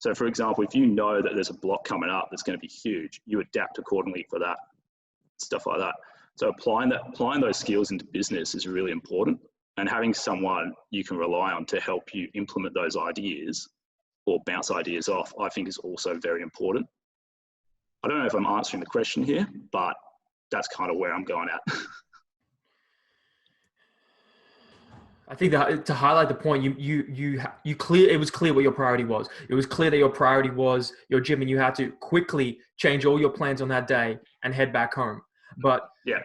F: So for example, if you know that there's a block coming up that's going to be huge, you adapt accordingly for that, stuff like that. So applying those skills into business is really important, and having someone you can rely on to help you implement those ideas or bounce ideas off, I think is also very important. I don't know if I'm answering the question here, but that's kind of where I'm going at.
A: I think that to highlight the point, it was clear what your priority was. It was clear that your priority was your gym, and you had to quickly change all your plans on that day and head back home. But
F: yeah,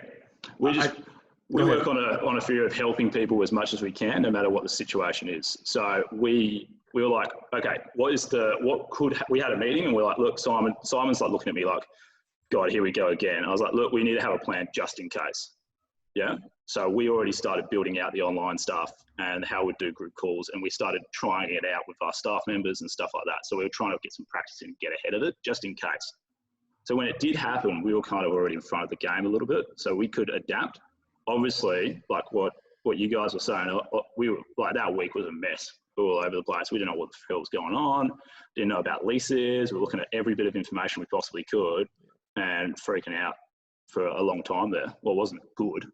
F: we work on a fear of helping people as much as we can, no matter what the situation is. So we were like, okay, we had a meeting, and we're like, look, Simon's like looking at me like, God, here we go again. I was like, look, we need to have a plan just in case. Yeah. So we already started building out the online stuff and how we'd do group calls, and we started trying it out with our staff members and stuff like that. So we were trying to get some practice in and get ahead of it just in case. So when it did happen, we were kind of already in front of the game a little bit, so we could adapt. Obviously, like what you guys were saying, we were like, that week was a mess. We were all over the place. We didn't know what the hell was going on. Didn't know about leases. We were looking at every bit of information we possibly could and freaking out for a long time there. Well, it wasn't good,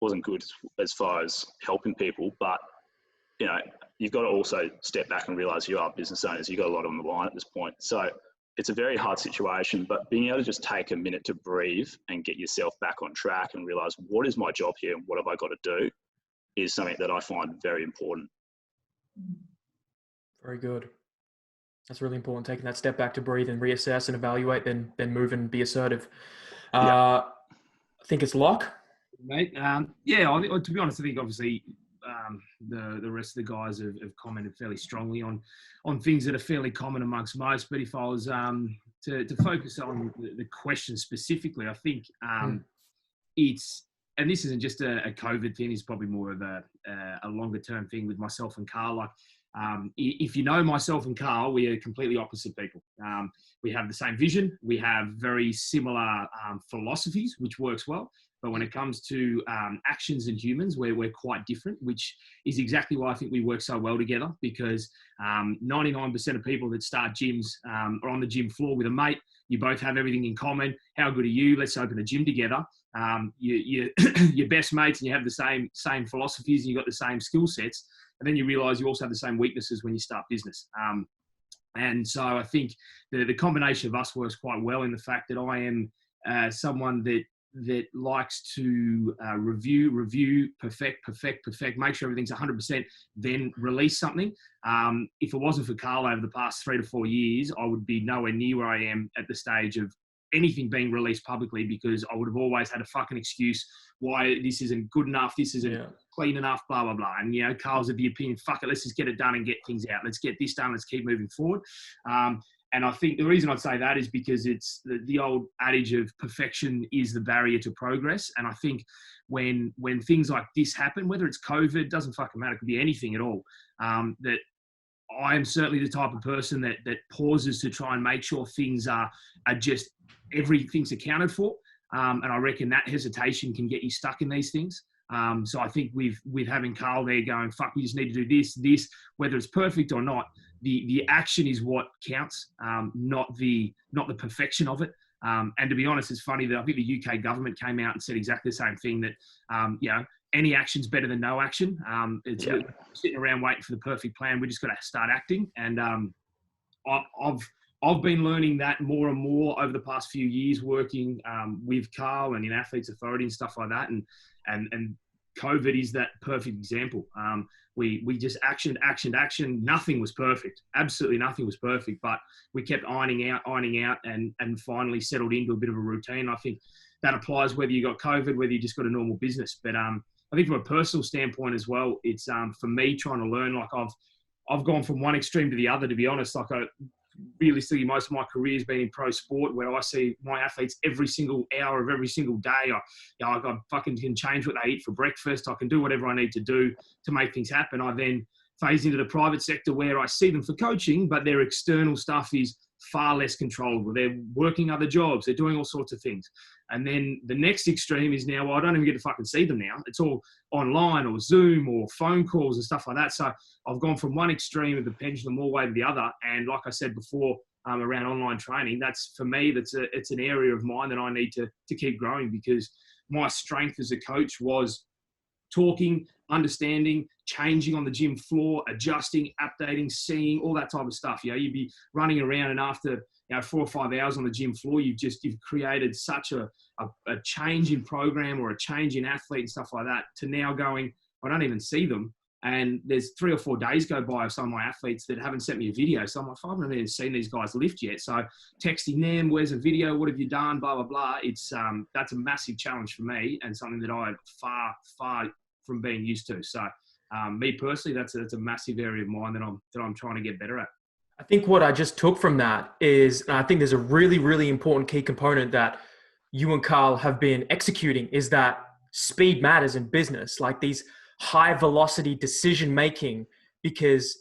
F: wasn't good as far as helping people, but you've got to also step back and realize you are business owners. You've got a lot on the line at this point. So it's a very hard situation, but being able to just take a minute to breathe and get yourself back on track and realize what is my job here and what have I got to do is something that I find very important.
A: Very good. That's really important, taking that step back to breathe and reassess and evaluate, then move and be assertive. I think it's Locke.
D: Mate, to be honest, I think obviously the rest of the guys have commented fairly strongly on things that are fairly common amongst most. But if I was to focus on the question specifically, I think it's, and this isn't just a COVID thing, it's probably more of a longer term thing with myself and Karl. Like, if you know myself and Karl, we are completely opposite people. We have the same vision. We have very similar philosophies, which works well. But when it comes to actions and humans, we're quite different, which is exactly why I think we work so well together, because 99% of people that start gyms are on the gym floor with a mate. You both have everything in common. How good are you? Let's open a gym together. You're best mates, and you have the same philosophies, and you've got the same skill sets. And then you realize you also have the same weaknesses when you start business. And so I think the combination of us works quite well in the fact that I am someone that likes to review, perfect, make sure everything's 100%, then release something. If it wasn't for Karl over the past 3 to 4 years, I would be nowhere near where I am at the stage of anything being released publicly, because I would have always had a fucking excuse why this isn't good enough, this isn't clean enough, blah, blah, blah. And, Karl's of the opinion, fuck it, let's just get it done and get things out. Let's get this done. Let's keep moving forward. And I think the reason I'd say that is because it's the old adage of perfection is the barrier to progress. And I think when things like this happen, whether it's COVID, doesn't fucking matter, it could be anything at all, that I am certainly the type of person that pauses to try and make sure things are just, everything's accounted for. And I reckon that hesitation can get you stuck in these things. So I think with having Karl there going, fuck, we just need to do this, whether it's perfect or not, the action is what counts, not the perfection of it. And to be honest, it's funny that I think the UK government came out and said exactly the same thing, that, any action's better than no action. It's sitting around waiting for the perfect plan. We just got to start acting. And I've been learning that more and more over the past few years, working with Karl and in Athletes Authority and stuff like that. And COVID is that perfect example. We just action. Nothing was perfect. Absolutely nothing was perfect, but we kept ironing out and finally settled into a bit of a routine. I think that applies whether you got COVID, whether you just got a normal business. But I think from a personal standpoint as well, it's for me trying to learn, like I've gone from one extreme to the other, to be honest. Like realistically, most of my career has been in pro sport, where I see my athletes every single hour of every single day. I fucking can change what they eat for breakfast. I can do whatever I need to do to make things happen. I then phase into the private sector, where I see them for coaching, but their external stuff is far less controllable. They're working other jobs. They're doing all sorts of things. And then the next extreme is now, well, I don't even get to fucking see them now. It's all online or Zoom or phone calls and stuff like that. So I've gone from one extreme of the pendulum all the way to the other. And like I said before, around online training, that's for me, it's an area of mine that I need to keep growing, because my strength as a coach was talking, understanding, changing on the gym floor, adjusting, updating, seeing, all that type of stuff. You'd be running around, and after 4 or 5 hours on the gym floor, you've created such a change in program or a change in athlete and stuff like that, to now going, I don't even see them. And there's 3 or 4 days go by of some of my athletes that haven't sent me a video. So I'm like, I haven't even seen these guys lift yet. So texting them, where's a video? What have you done? Blah, blah, blah. That's a massive challenge for me, and something that I'm far, far from being used to. So me personally, that's a massive area of mine that I'm trying to get better at.
A: I think what I just took from that is, and I think there's a really, really important key component that you and Karl have been executing, is that speed matters in business. Like, these high velocity decision making is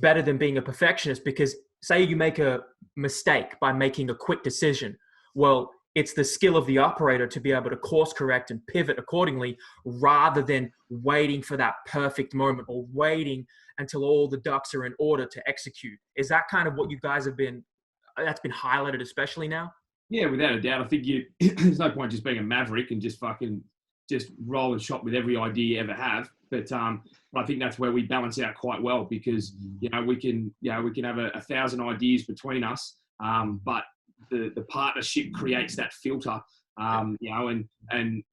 A: better than being a perfectionist, because say you make a mistake by making a quick decision. Well, it's the skill of the operator to be able to course correct and pivot accordingly, rather than waiting for that perfect moment or waiting until all the ducks are in order to execute. Is that kind of what you guys that's been highlighted especially now?
D: Yeah, without a doubt. I think there's no point just being a maverick and just roll and shot with every idea you ever have. But I think that's where we balance out quite well, because we can have 1,000 ideas between us, but the partnership creates that filter, and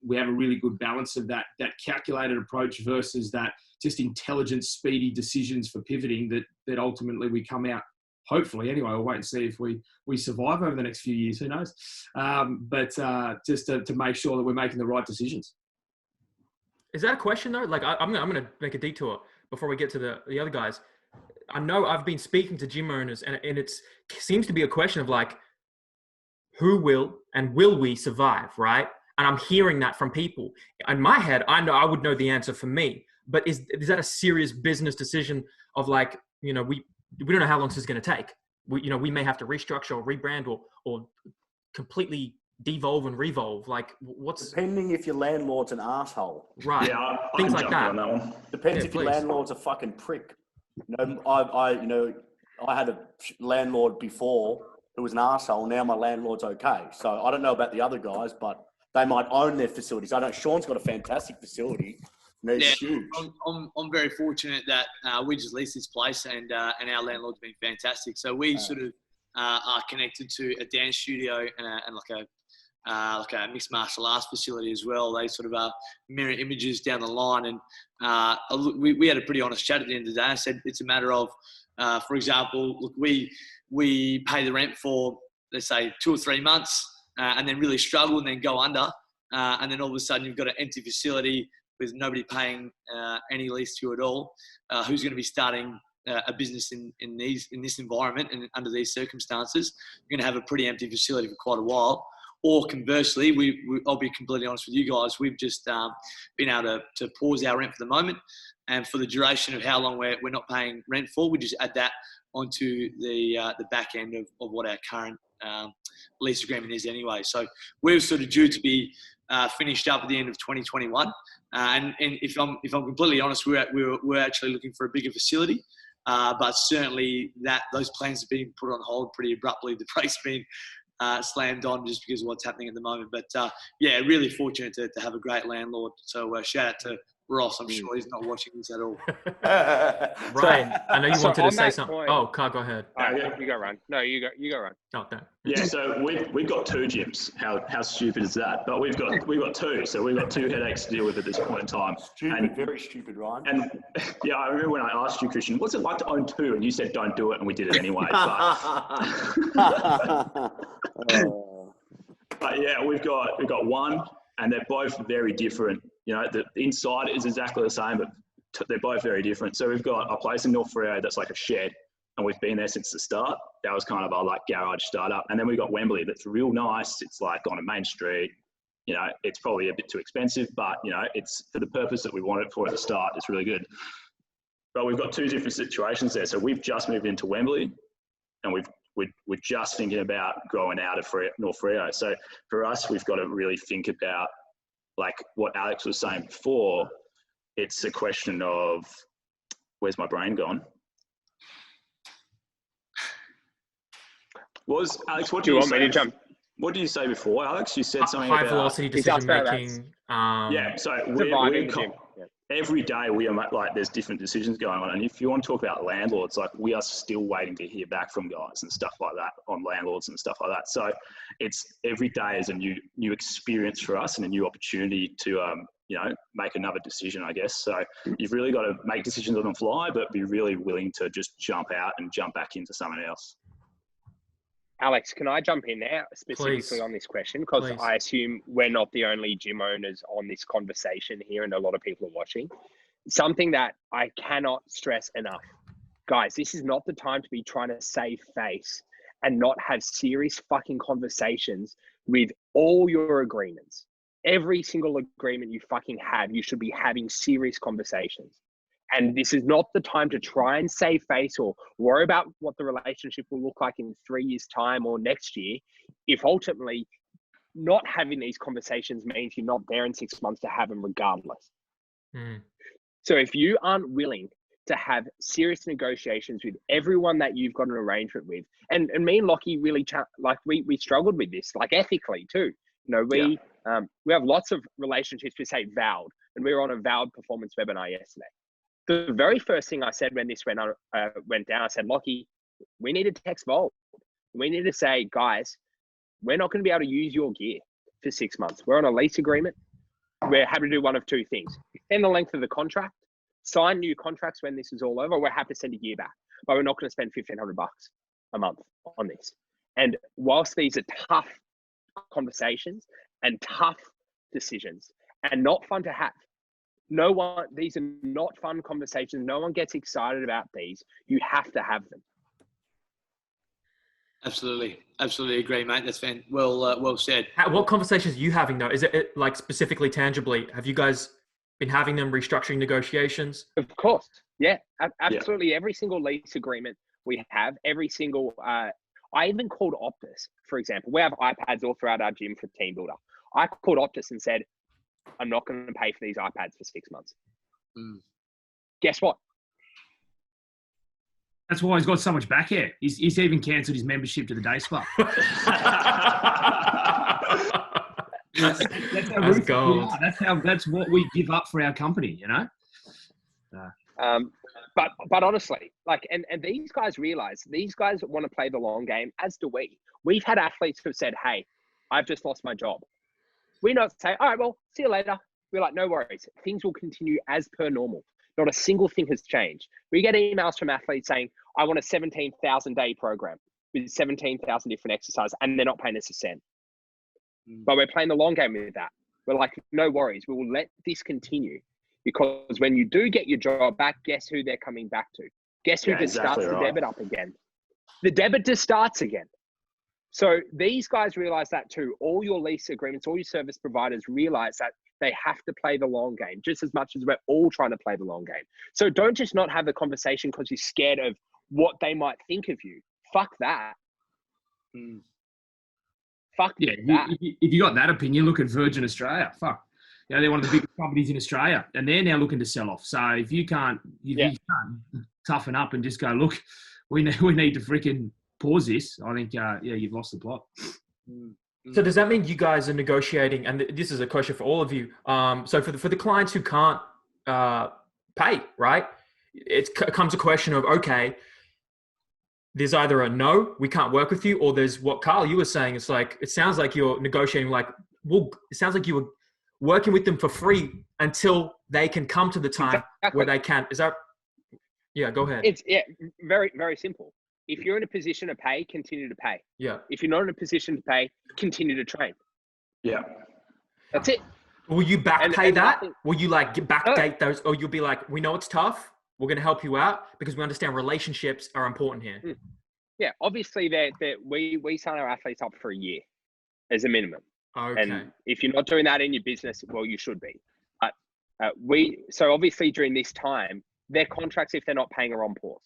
D: we have a really good balance of that calculated approach versus that just intelligent, speedy decisions for pivoting that ultimately we come out. Hopefully, anyway, we'll wait and see if we survive over the next few years. Who knows? But just to make sure that we're making the right decisions.
A: Is that a question though? Like, I'm gonna make a detour before we get to the other guys. I know I've been speaking to gym owners, and it seems to be a question of like, who will and will we survive, right? And I'm hearing that from people. In my head, I know I would know the answer for me, but is that a serious business decision of like, we don't know how long this is going to take. We may have to restructure or rebrand or completely devolve and revolve. Like, what's
B: depending if your landlord's an asshole,
A: right?
F: Yeah,
A: things like that.
F: On that one.
B: Depends if your landlord's a fucking prick. I had a landlord before who was an asshole. Now my landlord's okay. So I don't know about the other guys, but they might own their facilities. I know Sean's got a fantastic facility. It's huge.
C: I'm very fortunate that we just leased this place, and our landlord's been fantastic. So we sort of are connected to a dance studio and like a mixed martial arts facility as well. They sort of mirror images down the line, and we had a pretty honest chat at the end of the day. I said it's a matter of, for example, look, we pay the rent for, let's say, 2 or 3 months, and then really struggle and then go under, and then all of a sudden you've got an empty facility with nobody paying any lease to you at all. Who's going to be starting a business in this environment and under these circumstances? You're going to have a pretty empty facility for quite a while. Or conversely, I'll be completely honest with you guys, we've just been able to pause our rent for the moment, and for the duration of how long we're not paying rent for, we just add that onto the back end of what our current lease agreement is anyway. So we're sort of due to be finished up at the end of 2021, and if I'm completely honest, we're actually looking for a bigger facility, but certainly those plans have been put on hold pretty abruptly. The brakes been slammed on just because of what's happening at the moment. But really fortunate to have a great landlord. So shout out to Ross. I'm sure he's not watching this at all.
A: Ryan, I know you wanted to say something.
E: Point,
A: Carl, go ahead.
E: You go, Ryan. No, you go, Ryan.
A: Oh, no.
F: Yeah, so we've got 2 gyms. How stupid is that? But we've got 2, so we've got 2 headaches to deal with at this point in time.
B: Very stupid, Ryan.
F: And yeah, I remember when I asked you, Christian, what's it like to own 2? And you said, don't do it, and we did it anyway. But yeah, we've got 1, and they're both very different. The inside is exactly the same, but they're both very different. So we've got a place in North Freo that's like a shed, and we've been there since the start. That was kind of our like garage startup. And then we've got Wembley that's real nice. It's like on a main street. It's probably a bit too expensive, but it's for the purpose that we wanted it for at the start. It's really good. But we've got 2 different situations there. So we've just moved into Wembley, and we're just thinking about growing out of North Freo. So for us, we've got to really think about, like what Alex was saying before, it's a question of, where's my brain gone? Alex, what do you want me to jump? What did you say before, Alex? You said something
A: high
F: about
A: velocity decision making.
F: Yeah, so we're every day we are like, there's different decisions going on. And if you want to talk about landlords, like we are still waiting to hear back from guys and stuff like that on landlords and stuff like that. So it's every day is a new experience for us and a new opportunity to, you know, make another decision, I guess. So you've really got to make decisions on the fly, but be really willing to just jump out and jump back into someone else.
E: Alex, can I jump in now specifically
A: Please.
E: on this question? Because
A: Please.
E: I assume we're not the only gym owners on this conversation here and a lot of people are watching. Something that I cannot stress enough. Guys, this is not the time to be trying to save face and not have serious fucking conversations with all your agreements. Every single agreement you fucking have, you should be having serious conversations. And this is not the time to try and save face or worry about what the relationship will look like in 3 years' time or next year, if ultimately not having these conversations means you're not there in 6 months to have them regardless. So if you aren't willing to have serious negotiations with everyone that you've got an arrangement with, and me and Lockie really, we struggled with this, like ethically too. You know, we have lots of relationships, we say vowed, and we were on a vowed performance webinar yesterday. The very first thing I said when this went down, I said, Lockie, we need to text Volt. We need to say, guys, we're not going to be able to use your gear for 6 months. We're on a lease agreement. We're happy to do one of two things. Extend the length of the contract, sign new contracts when this is all over. We're happy to send your gear back, but we're not going to spend $1,500 a month on this. And whilst these are tough conversations and tough decisions and not fun to have, these are not fun conversations. No one gets excited about these. You have to have them.
C: Absolutely agree, mate. That's well said.
A: What conversations are you having though? Is it like specifically tangibly? Have you guys been having them restructuring negotiations?
E: Of course. Yeah, absolutely. Yeah. Every single lease agreement we have, every single, I even called Optus, for example. We have iPads all throughout our gym for Team Builder. I called Optus and said, I'm not going to pay for these iPads for 6 months. Guess what?
D: That's why he's got so much back hair. He's even cancelled his membership to the day spa. That's gold. That's what we give up for our company, you know?
E: But honestly, like, and these guys realize, these guys want to play the long game, as do we. We've had athletes who have said, hey, I've just lost my job. We not say, all right, well, see you later. We're like, no worries. Things will continue as per normal. Not a single thing has changed. We get emails from athletes saying, I want a 17,000 day program with 17,000 different exercises, and they're not paying us a cent. But we're playing the long game with that. We're like, no worries. We will let this continue, because when you do get your job back, guess who they're coming back to? Guess who just starts the debit up again? The debit just starts again. So these guys realize that too. All your lease agreements, all your service providers realize that they have to play the long game just as much as we're all trying to play the long game. So don't just not have the conversation because you're scared of what they might think of you. Fuck that. Fuck that.
D: If you got that opinion, look at Virgin Australia. Fuck. You know, they're one of the biggest companies in Australia, and they're now looking to sell off. So if you can't toughen up and just go, look, we need to freaking pause this, I think, you've lost the plot.
A: So does that mean you guys are negotiating, and this is a question for all of you, so for the clients who can't pay, right? It comes a question of, okay, there's either a no, we can't work with you, or there's what Karl, you were saying. It's like, it sounds like you're negotiating, like, well, it sounds like you were working with them for free until they can come to the time where they can. Is that, yeah, go ahead.
E: It's very, very simple. If you're in a position to pay, continue to pay.
A: Yeah.
E: If you're not in a position to pay, continue to train.
F: Yeah.
E: That's it.
A: Will you back pay that?
E: Nothing.
A: Will you like backdate those? Or you'll be like, we know it's tough. We're going to help you out because we understand relationships are important here.
E: Yeah. Obviously, we sign our athletes up for a year as a minimum.
A: Okay.
E: And if you're not doing that in your business, well, you should be. But so obviously during this time, their contracts, if they're not paying, are on pause.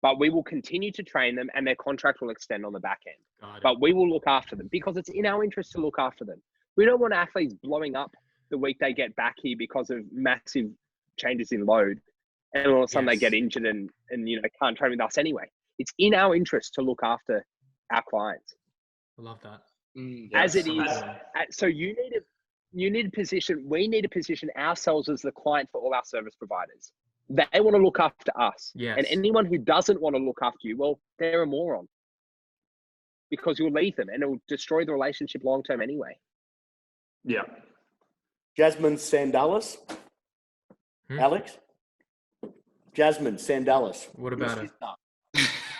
E: But we will continue to train them, and their contract will extend on the back end. But we will look after them because it's in our interest to look after them. We don't want athletes blowing up the week they get back here because of massive changes in load, and all of a sudden they get injured and can't train with us anyway. It's in our interest to look after our clients.
A: I love that.
E: As it is. So you we need to position ourselves as the client for all our service providers. They want to look after us.
A: Yes.
E: And anyone who doesn't want to look after you, well, they're a moron. Because you'll leave them and it'll destroy the relationship long term anyway.
F: Yeah.
B: Jasmine Sandalis. Alex? Jasmine Sandalis.
A: What about her?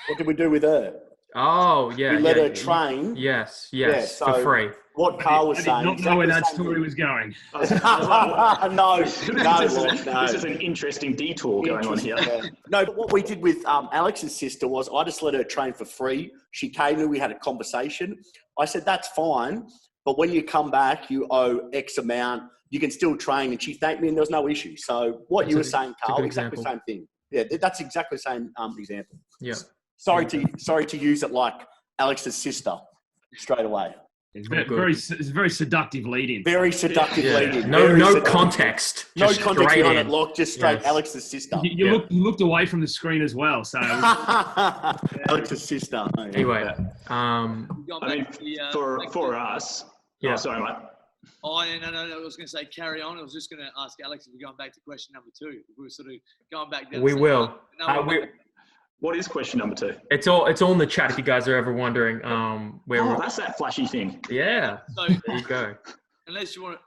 B: What did we do with her?
A: Oh, yeah.
B: We let her train.
A: Yes,
B: so
A: for free.
B: What Carl was saying.
D: I did not know where that story was going.
B: No.
F: This is an interesting detour going on here.
B: Yeah. No, but what we did with Alex's sister was I just let her train for free. She came in, we had a conversation. I said, that's fine, but when you come back, you owe X amount. You can still train. And she thanked me and there was no issue. So what you were saying, Carl, exactly the same thing. Yeah, that's exactly the same example.
A: Yeah.
B: Sorry to use it like Alex's sister straight away.
D: It's very seductive lead-in.
B: Very seductive lead-in.
A: No context.
B: No context on it, Lock. Just straight
A: Yes.
B: Alex's sister.
D: You looked away from the screen as well. So
B: Alex's sister.
A: Anyway,
F: for us.
A: Yeah.
F: Oh, sorry, mate.
C: Oh, no. I was going to say carry on. I was just going to ask Alex if we're going back to question number 2. If we were sort of going back down.
A: We will.
F: What is question number 2?
A: It's all in the chat if you guys are ever wondering.
F: That's that flashy thing.
A: Yeah.
C: So,
A: There you go.
C: unless you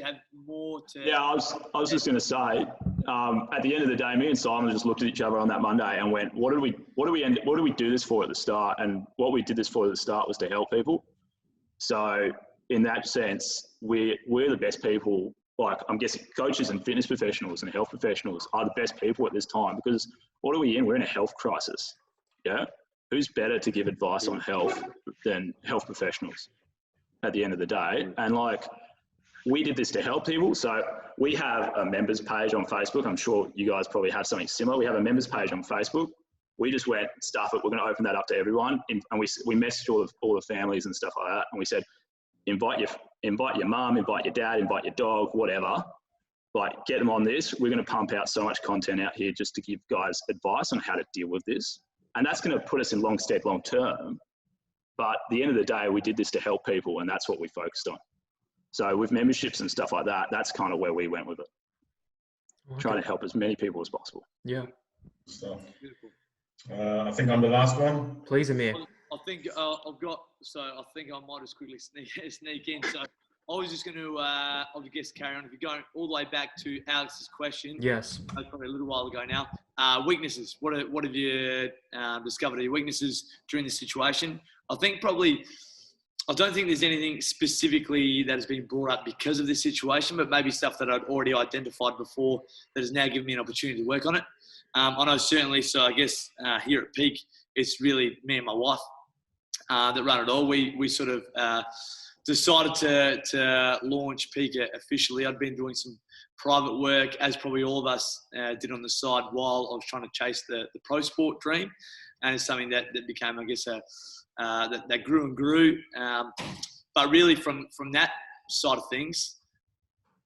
C: have more to.
F: Yeah, I was just going to say, at the end of the day, me and Simon just looked at each other on that Monday and went, what do we do this for at the start? And what we did this for at the start was to help people. So in that sense, we're the best people. Like, I'm guessing coaches and fitness professionals and health professionals are the best people at this time, because what are we in? We're in a health crisis. Yeah. Who's better to give advice on health than health professionals at the end of the day? And like, we did this to help people. So we have a members page on Facebook. I'm sure you guys probably have something similar. We have a members page on Facebook. We just went, stuff it. We're going to open that up to everyone. And we messaged all the families and stuff like that. And we said, invite your mum, invite your dad, invite your dog, whatever. Like, get them on this. We're going to pump out so much content out here just to give guys advice on how to deal with this. And that's going to put us in long term. But at the end of the day, we did this to help people, and that's what we focused on. So with memberships and stuff like that, that's kind of where we went with it.
A: Okay.
F: Trying to help as many people as possible.
A: Yeah.
G: So, I think I'm the last one.
A: Please, Amir.
C: I think I think I might just quickly sneak in. So I was just going to, I guess, carry on. If you're going all the way back to Alex's question.
A: Yes.
C: Probably a little while ago now. Weaknesses. What have you discovered are your weaknesses during this situation? I don't think there's anything specifically that has been brought up because of this situation, but maybe stuff that I'd already identified before that has now given me an opportunity to work on it. I know certainly, so I guess here at Peak, it's really me and my wife that run it all. We sort of decided to launch Peak officially. I'd been doing some private work, as probably all of us did on the side, while I was trying to chase the pro sport dream. And it's something that became, I guess, that grew and grew. But really from that side of things,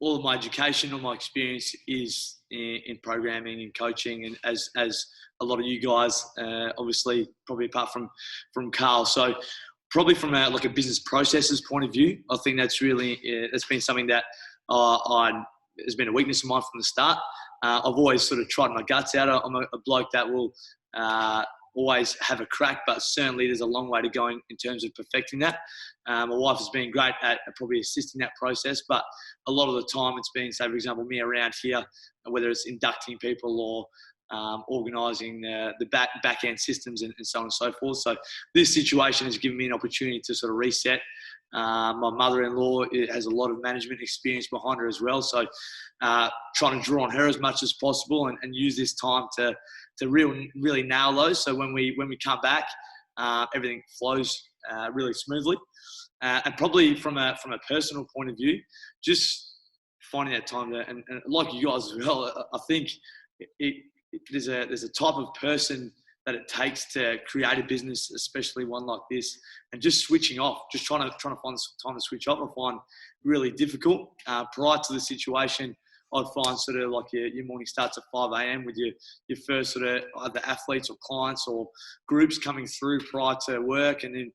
C: all of my education, all my experience is in programming and coaching, and as a lot of you guys, obviously, probably apart from Karl. So probably from a business processes point of view, I think that's been something that has been a weakness of mine from the start. I've always sort of tried my guts out. I'm a bloke that will always have a crack, but certainly there's a long way to go in terms of perfecting that. My wife has been great at probably assisting that process, but a lot of the time it's been, say, for example, me around here, whether it's inducting people or organising the back end systems and so on and so forth. So this situation has given me an opportunity to sort of reset. My mother-in-law has a lot of management experience behind her as well. So trying to draw on her as much as possible and use this time to really nail those. So when we come back, everything flows really smoothly. And probably from a personal point of view, just finding that time to, and like you guys as well, I think there's a type of person that it takes to create a business, especially one like this, and just switching off, just trying to find some time to switch off, I find really difficult. Prior to the situation, I'd find sort of like your morning starts at 5 a.m. with your first sort of either athletes or clients or groups coming through prior to work, and then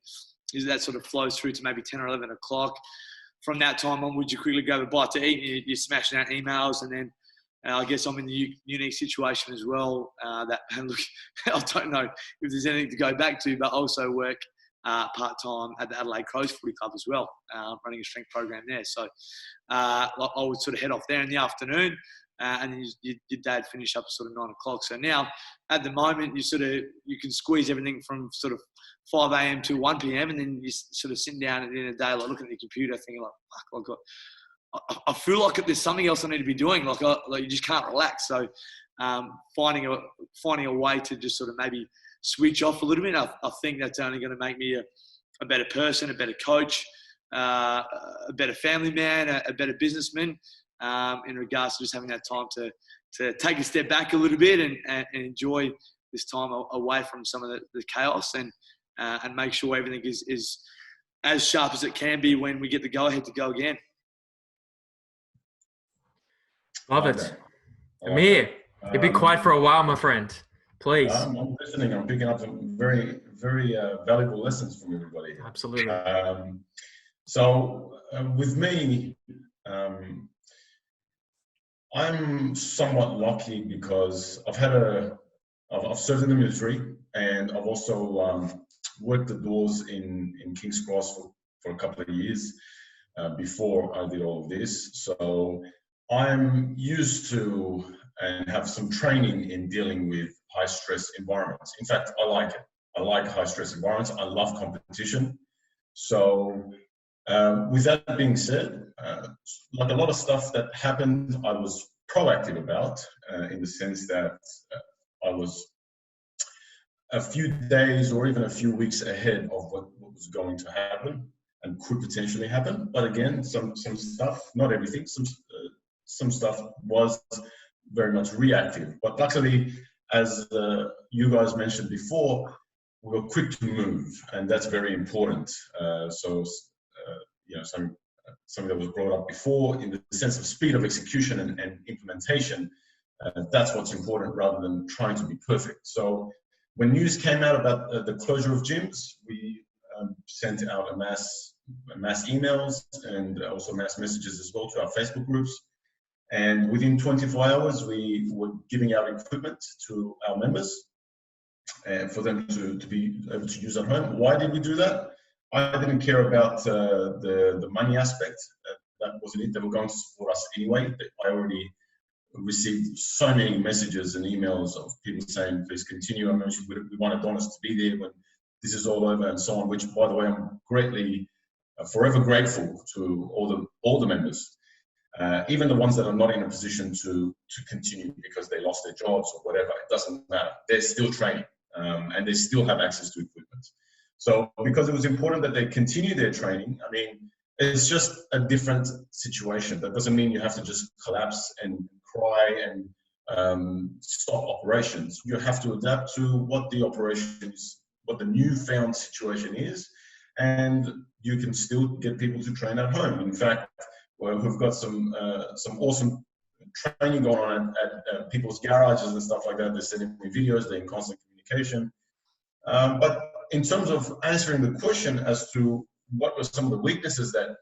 C: that sort of flows through to maybe 10 or 11 o'clock. from that time onwards, you quickly grab a bite to eat, you're smashing out emails, and then I guess I'm in the unique situation as well. That look, I don't know if there's anything to go back to, but also work part-time at the Adelaide Crows Footy Club as well, running a strength program there. So I would sort of head off there in the afternoon, and then your dad finish up at sort of 9 o'clock. So now, at the moment, you can squeeze everything from sort of 5 a.m. to 1 p.m. and then you sort of sitting down at the end of the day, like looking at the computer, thinking like, fuck, I feel like there's something else I need to be doing. Like you just can't relax. So finding a way to just sort of maybe switch off a little bit. I think that's only going to make me a better person, a better coach, a better family man, a better businessman, in regards to just having that time to take a step back a little bit and enjoy this time away from some of the chaos and make sure everything is as sharp as it can be when we get the go-ahead to go again.
A: Love it. Amir, you've been quiet for a while, my friend. Please.
G: I'm listening. I'm picking up some very, very valuable lessons from everybody.
A: Absolutely.
G: So with me, I'm somewhat lucky because I've served in the military, and I've also worked the doors in King's Cross for a couple of years before I did all of this. So I'm used to and have some training in dealing with high stress environments. In fact, I like it. I like high stress environments. I love competition. So with that being said, like a lot of stuff that happened, I was proactive about in the sense that I was a few days or even a few weeks ahead of what was going to happen and could potentially happen. But again, some stuff, not everything, some stuff was very much reactive. But luckily, as you guys mentioned before, we were quick to move, and that's very important. Something that was brought up before in the sense of speed of execution and implementation, that's what's important rather than trying to be perfect. So when news came out about the closure of gyms, we sent out a mass emails and also mass messages as well to our Facebook groups. And within 24 hours, we were giving out equipment to our members for them to be able to use at home. Why did we do that? I didn't care about the money aspect. That wasn't it. They were going to support us anyway. I already received so many messages and emails of people saying, please continue. I mentioned we wanted donors to be there when this is all over and so on, which, by the way, I'm greatly, forever grateful to all the members. Even the ones that are not in a position to continue because they lost their jobs or whatever, it doesn't matter. They're still training and they still have access to equipment. So because it was important that they continue their training, I mean, it's just a different situation. That doesn't mean you have to just collapse and cry and stop operations. You have to adapt to what the operation is, what the newfound situation is, and you can still get people to train at home. In fact, we've got some awesome training going on at people's garages and stuff like that. They're sending me videos, they're in constant communication. But in terms of answering the question as to what were some of the weaknesses that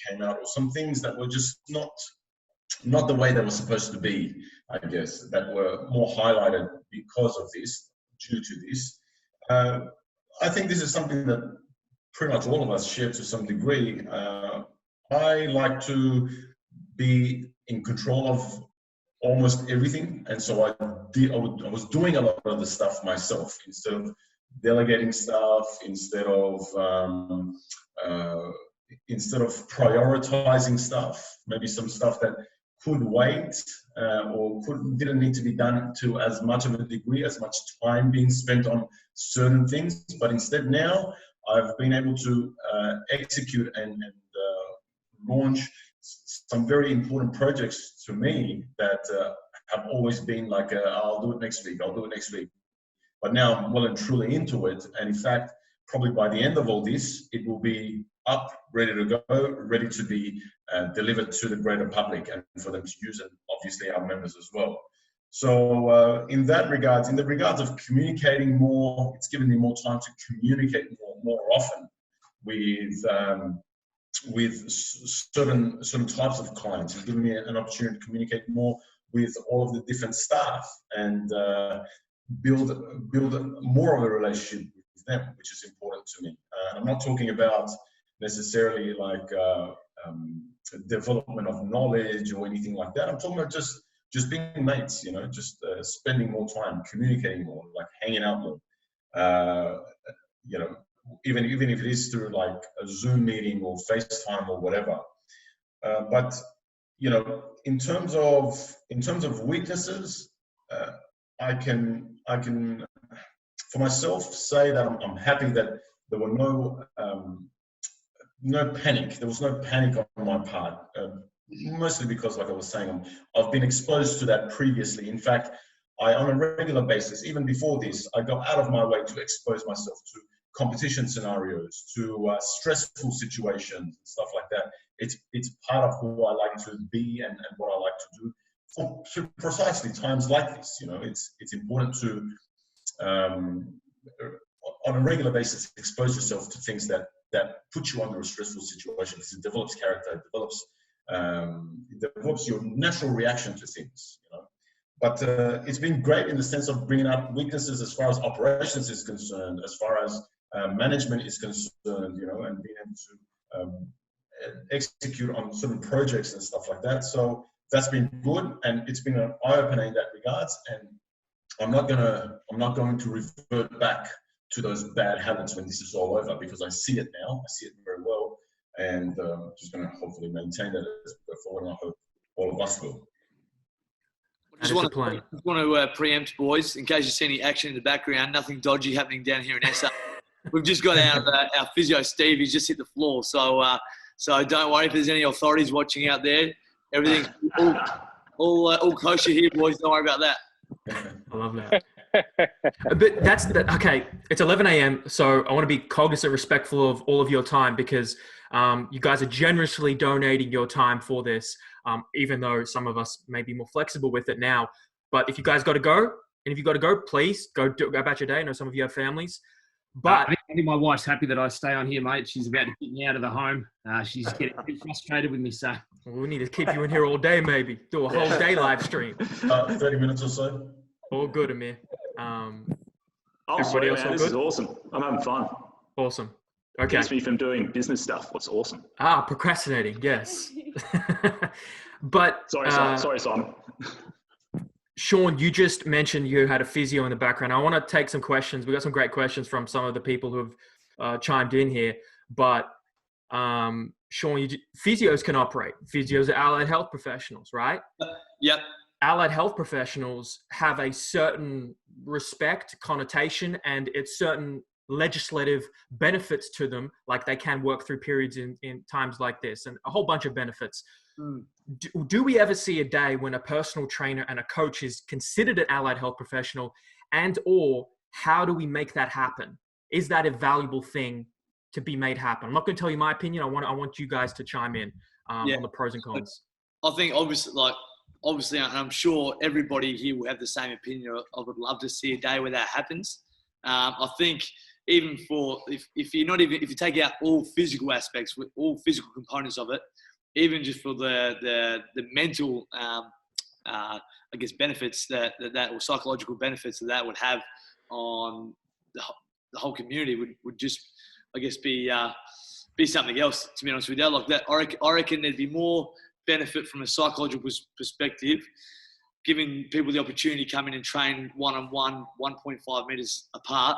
G: came out, or some things that were just not the way they were supposed to be, I guess, that were more highlighted because of this, due to this. I think this is something that pretty much all of us share to some degree. I like to be in control of almost everything, and so I was doing a lot of the stuff myself instead of delegating stuff, instead of prioritizing stuff. Maybe some stuff that could wait or didn't need to be done to as much of a degree, as much time being spent on certain things. But instead now I've been able to execute and launch some very important projects to me that have always been like, I'll do it next week, I'll do it next week. But now I'm well and truly into it. And in fact, probably by the end of all this, it will be up, ready to go, ready to be delivered to the greater public and for them to use, and obviously our members as well. So in the regards of communicating more, it's given me more time to communicate more often with certain types of clients. It's given me an opportunity to communicate more with all of the different staff and build more of a relationship with them, which is important to me. I'm not talking about necessarily like development of knowledge or anything like that. I'm talking about just being mates, you know, just spending more time, communicating more, like hanging out more. You know, even if it is through like a Zoom meeting or FaceTime or whatever. But you know, in terms of weaknesses, I can for myself say that I'm happy that there were no panic. There was no panic on my part, mostly because, like I was saying, I've been exposed to that previously. In fact, on a regular basis, even before this, I go out of my way to expose myself to competition scenarios, to stressful situations, and stuff like that. It's part of who I like to be and what I like to do for precisely times like this. You know, it's important to on a regular basis expose yourself to things that put you under a stressful situation, because it develops character, it develops your natural reaction to things, you know. But it's been great in the sense of bringing up weaknesses as far as operations is concerned, as far as management is concerned, you know, and being able to execute on certain projects and stuff like that. So that's been good, and it's been an eye-opener in that regards. And I'm not going to revert back to those bad habits when this is all over, because I see it now. I see it very well, and just going to hopefully maintain that as we go forward. And I hope all of us will.
C: I just want to preempt, boys, in case you see any action in the background. Nothing dodgy happening down here in SA. We've just got our Physio Steve. He's just hit the floor. So don't worry if there's any authorities watching out there. Everything's all kosher here, boys. Don't worry about that.
A: I love that. But okay. It's 11 a.m. So I want to be cognizant, respectful of all of your time, because you guys are generously donating your time for this, even though some of us may be more flexible with it now. But if you guys got to go, please go about your day. I know some of you have families. But
D: I think my wife's happy that I stay on here, mate. She's about to get me out of the home. She's getting a bit frustrated with me, so.
A: We need to keep you in here all day, maybe. Do a whole day live stream.
G: 30 minutes or so.
A: All good, Amir.
F: Everybody else, man, this is awesome. I'm having fun.
A: Awesome. Okay.
F: Keeps me from doing business stuff. What's awesome.
A: Procrastinating. Yes. But
F: sorry, Simon.
A: Sean, you just mentioned you had a physio in the background. I want to take some questions. We got some great questions from some of the people who have chimed in here. But Sean, physios can operate. Physios are allied health professionals, right?
C: Yep.
A: Allied health professionals have a certain respect, connotation, and it's certain legislative benefits to them, like they can work through periods in times like this, and a whole bunch of benefits. Do we ever see a day when a personal trainer and a coach is considered an allied health professional, and or how do we make that happen? Is that a valuable thing to be made happen? I'm not going to tell you my opinion. I want you guys to chime in on the pros and cons.
C: I think obviously, and I'm sure everybody here will have the same opinion. I would love to see a day where that happens. I think even if you take out all physical aspects, with all physical components of it, even just for the mental, I guess, benefits that or psychological benefits that would have on the whole community would just, I guess, be something else, to be honest with you. Like that, I reckon there'd be more benefit from a psychological perspective, giving people the opportunity to come in and train one-on-one, 1.5 meters apart,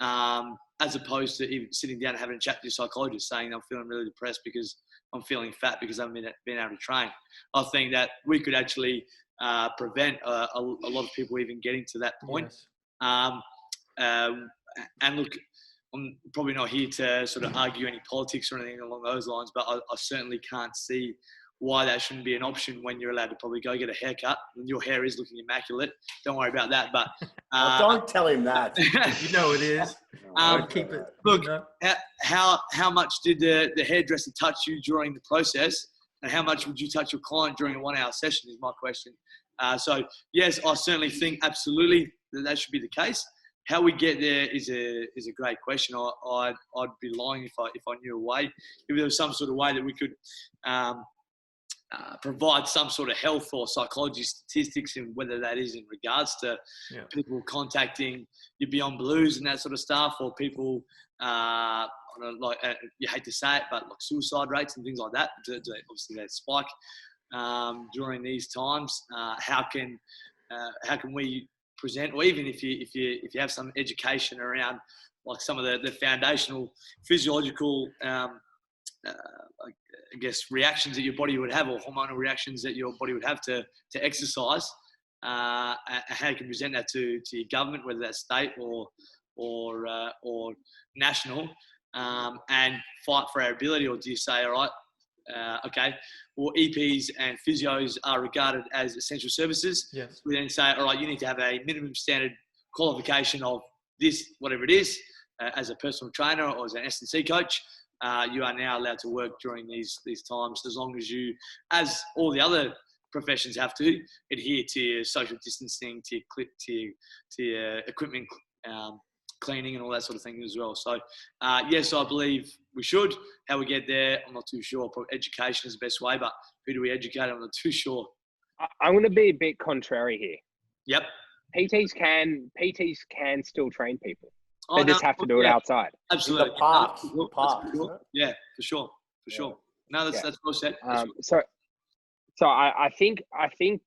C: as opposed to even sitting down and having a chat to your psychologist saying, I'm feeling really depressed because I'm feeling fat because I haven't been able to train. I think that we could actually prevent a lot of people even getting to that point. Yes. And look, I'm probably not here to sort of argue any politics or anything along those lines, but I certainly can't see why that shouldn't be an option when you're allowed to probably go get a haircut and your hair is looking immaculate. Don't worry about that. But
B: don't tell him that.
A: You know it is. Keep it.
C: Look, how much did the hairdresser touch you during the process, and how much would you touch your client during a 1-hour session? Is my question. So yes, I certainly think absolutely that should be the case. how we get there is a great question. I'd be lying if I knew a way. If there was some sort of way that we could provide some sort of health or psychology statistics, and whether that is in regards to people contacting your Beyond Blues and that sort of stuff, or people like you hate to say it, but like suicide rates and things like that. Obviously, they spike during these times. How can we present, or even if you have some education around like some of the foundational physiological I guess reactions that your body would have, or hormonal reactions that your body would have to exercise, how you can present that to your government, whether that's state or national, and fight for our ability? Or do you say, all right, okay, well, EPs and physios are regarded as essential services.
A: Yes.
C: We then say, all right, you need to have a minimum standard qualification of this, whatever it is, as a personal trainer or as an S&C coach. You are now allowed to work during these times, as long as you, as all the other professions have to, adhere to your social distancing, to your equipment cleaning and all that sort of thing as well. So, yes, I believe we should. How we get there, I'm not too sure. Probably education is the best way, but who do we educate? I'm not too sure.
E: I'm going to be a bit contrary here.
C: Yep.
E: PTs can still train people. They just have to do it outside.
C: Absolutely.
B: The parks.
C: Yeah, for sure. No, that's well said.
E: So I think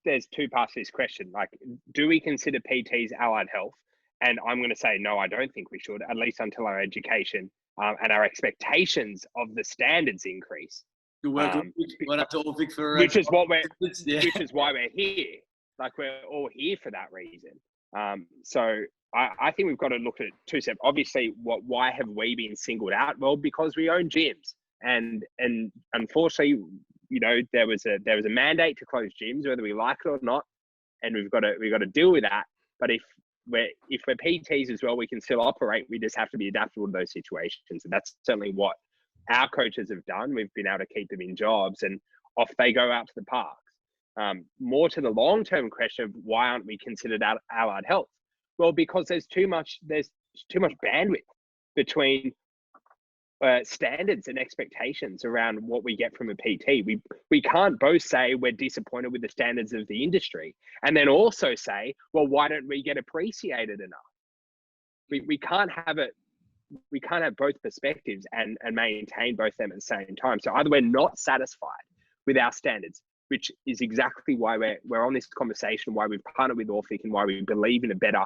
E: there's two parts to this question. Like, do we consider PTs allied health? And I'm going to say, no, I don't think we should, at least until our education and our expectations of the standards increase.
C: Good work. Went up to Orphic for
E: which is why we're here. Like, we're all here for that reason. So I think we've got to look at two steps. Obviously, why have we been singled out? Well, because we own gyms, and unfortunately, you know, there was a mandate to close gyms, whether we like it or not, and we've got to deal with that. But if we're PTs as well, we can still operate. We just have to be adaptable to those situations, and that's certainly what our coaches have done. We've been able to keep them in jobs, and off they go out to the parks. More to the long-term question of why aren't we considered allied health? Well, because there's too much bandwidth between standards and expectations around what we get from a PT. We can't both say we're disappointed with the standards of the industry and then also say, well, why don't we get appreciated enough? We can't have it. We can't have both perspectives and maintain both of them at the same time. So either we're not satisfied with our standards, which is exactly why we're on this conversation, why we've partnered with Orphic and why we believe in a better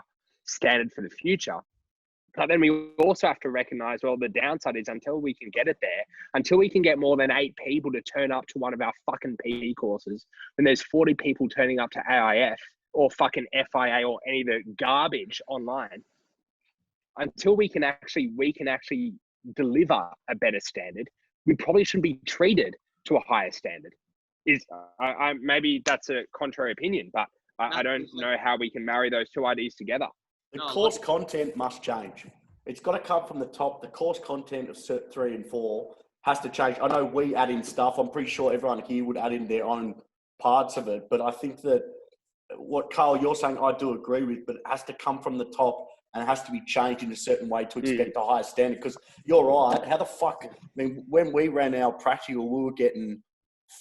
E: standard for the future. But then we also have to recognize, well, the downside is until we can get it there, until we can get more than 8 people to turn up to one of our fucking PE courses, when there's 40 people turning up to AIF or fucking FIA or any of the garbage online, until we can actually deliver a better standard, we probably shouldn't be treated to a higher standard. Maybe that's a contrary opinion, but I don't know how we can marry those two ideas together.
B: The course content must change. It's got to come from the top. The course content of Cert 3 and 4 has to change. I know we add in stuff. I'm pretty sure everyone here would add in their own parts of it. But I think that what, Karl, you're saying, I do agree with, but it has to come from the top and it has to be changed in a certain way to expect a higher standard. Because you're right. How the fuck? I mean, when we ran our practical, we were getting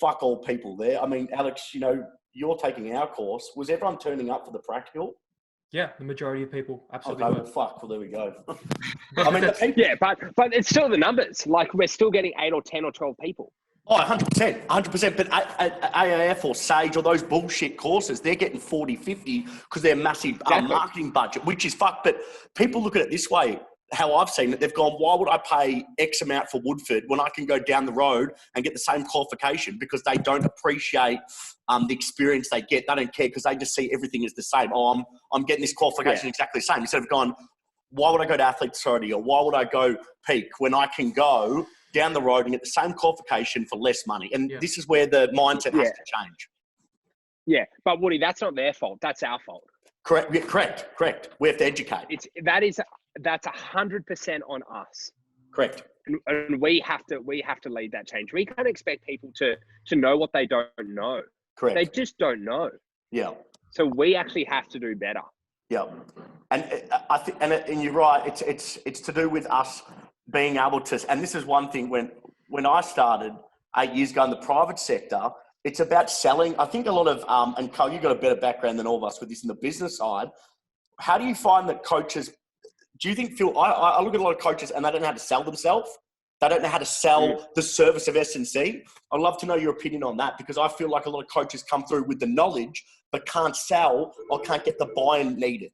B: fuck all people there. I mean, Alex, you know, you're taking our course. Was everyone turning up for the practical?
A: Yeah, the majority of people absolutely.
B: Okay, well, fuck. Well, there we go. I mean,
E: but it's still the numbers. Like, we're still getting 8 or 10 or 12 people.
B: Oh, 100%. But AIF or SAGE or those bullshit courses, they're getting 40, 50 because they're massive marketing budget, which is fucked. But people look at it this way. How I've seen it, they've gone, why would I pay X amount for Woodford when I can go down the road and get the same qualification? Because they don't appreciate the experience they get. They don't care because they just see everything as the same. Oh, I'm getting this qualification exactly the same. Instead of going, why would I go to Athlete Society or why would I go Peak when I can go down the road and get the same qualification for less money? And this is where the mindset has to change.
E: Yeah, but Woody, that's not their fault. That's our fault.
B: Correct. Yeah, correct. We have to educate.
E: That's 100% on us.
B: Correct.
E: And we have to lead that change. We can't expect people to know what they don't know.
B: Correct.
E: They just don't know.
B: Yeah.
E: So we actually have to do better.
B: Yeah, and I think, and you're right. It's to do with us being able to. And this is one thing when I started 8 years ago in the private sector. It's about selling. I think a lot of and Karl, you've got a better background than all of us with this in the business side. How do you find that coaches? Do you think, Phil? I look at a lot of coaches and they don't know how to sell themselves. They don't know how to sell the service of S&C. I'd love to know your opinion on that, because I feel like a lot of coaches come through with the knowledge but can't sell or can't get the buy-in needed.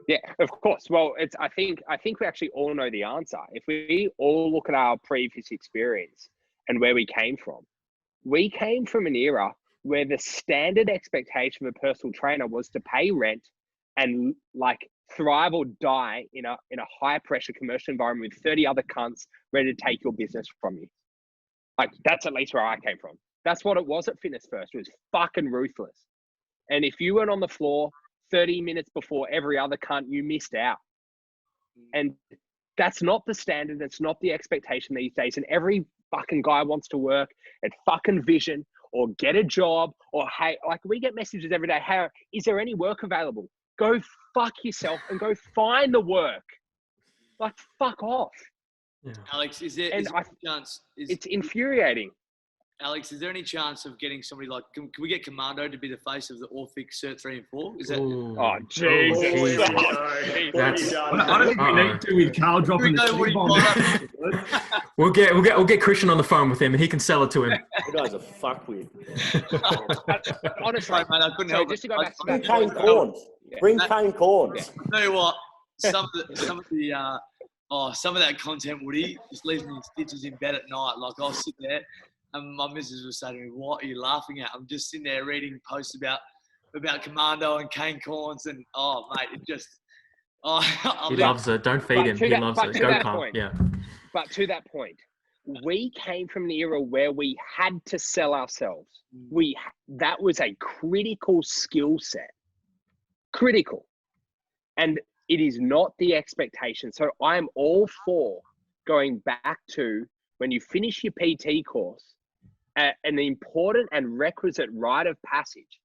E: Yeah, of course. Well, I think we actually all know the answer. If we all look at our previous experience and where we came from an era where the standard expectation of a personal trainer was to pay rent and like thrive or die in a high pressure commercial environment with 30 other cunts ready to take your business from you. Like, that's at least where I came from. That's what it was at Fitness First. It was fucking ruthless. And if you weren't on the floor 30 minutes before every other cunt, you missed out. And that's not the standard. That's not the expectation these days. And every fucking guy wants to work at fucking Vision or get a job, or, hey, like, we get messages every day. Hey, is there any work available? Go fuck yourself and go find the work. Like, fuck off.
A: Yeah.
C: Alex, is there any chance?
E: It's infuriating.
C: Alex, is there any chance of getting somebody like, can we get Commando to be the face of the Orphic Cert 3 and 4? Is that?
E: Oh, Jesus.
D: I don't think we need to with Karl dropping the bomb.
A: We'll get Christian on the phone with him and he can sell it to him.
B: You guys are fuckwit.
E: Honestly,
C: Right, mate, I couldn't help
E: just
C: it.
E: to go back to
B: Bring
E: that
B: Kane Corns. Bring Kane Corns.
C: I'll tell you what, some of that content, Woody, just leaves me in stitches in bed at night. Like, I'll sit there and my missus will say to me, "What are you laughing at?" I'm just sitting there reading posts about Commando and Kane Corns, and mate, it just
A: he loves it. Don't feed him. He loves it. Go, Karl. Yeah.
E: But to that point, we came from an era where we had to sell ourselves. That was a critical skill set. Critical. And it is not the expectation. So I am all for going back to when you finish your PT course, an important and requisite rite of passage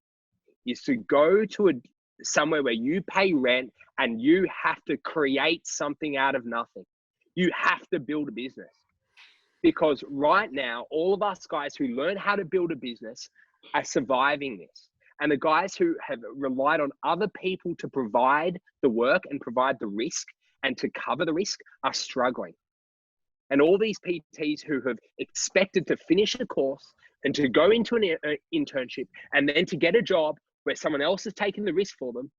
E: is to go to somewhere where you pay rent and you have to create something out of nothing. You have to build a business. Because right now, all of us guys who learn how to build a business are surviving this. And the guys who have relied on other people to provide the work and provide the risk and to cover the risk are struggling. And all these PTs who have expected to finish a course and to go into an internship and then to get a job where someone else has taken the risk for them,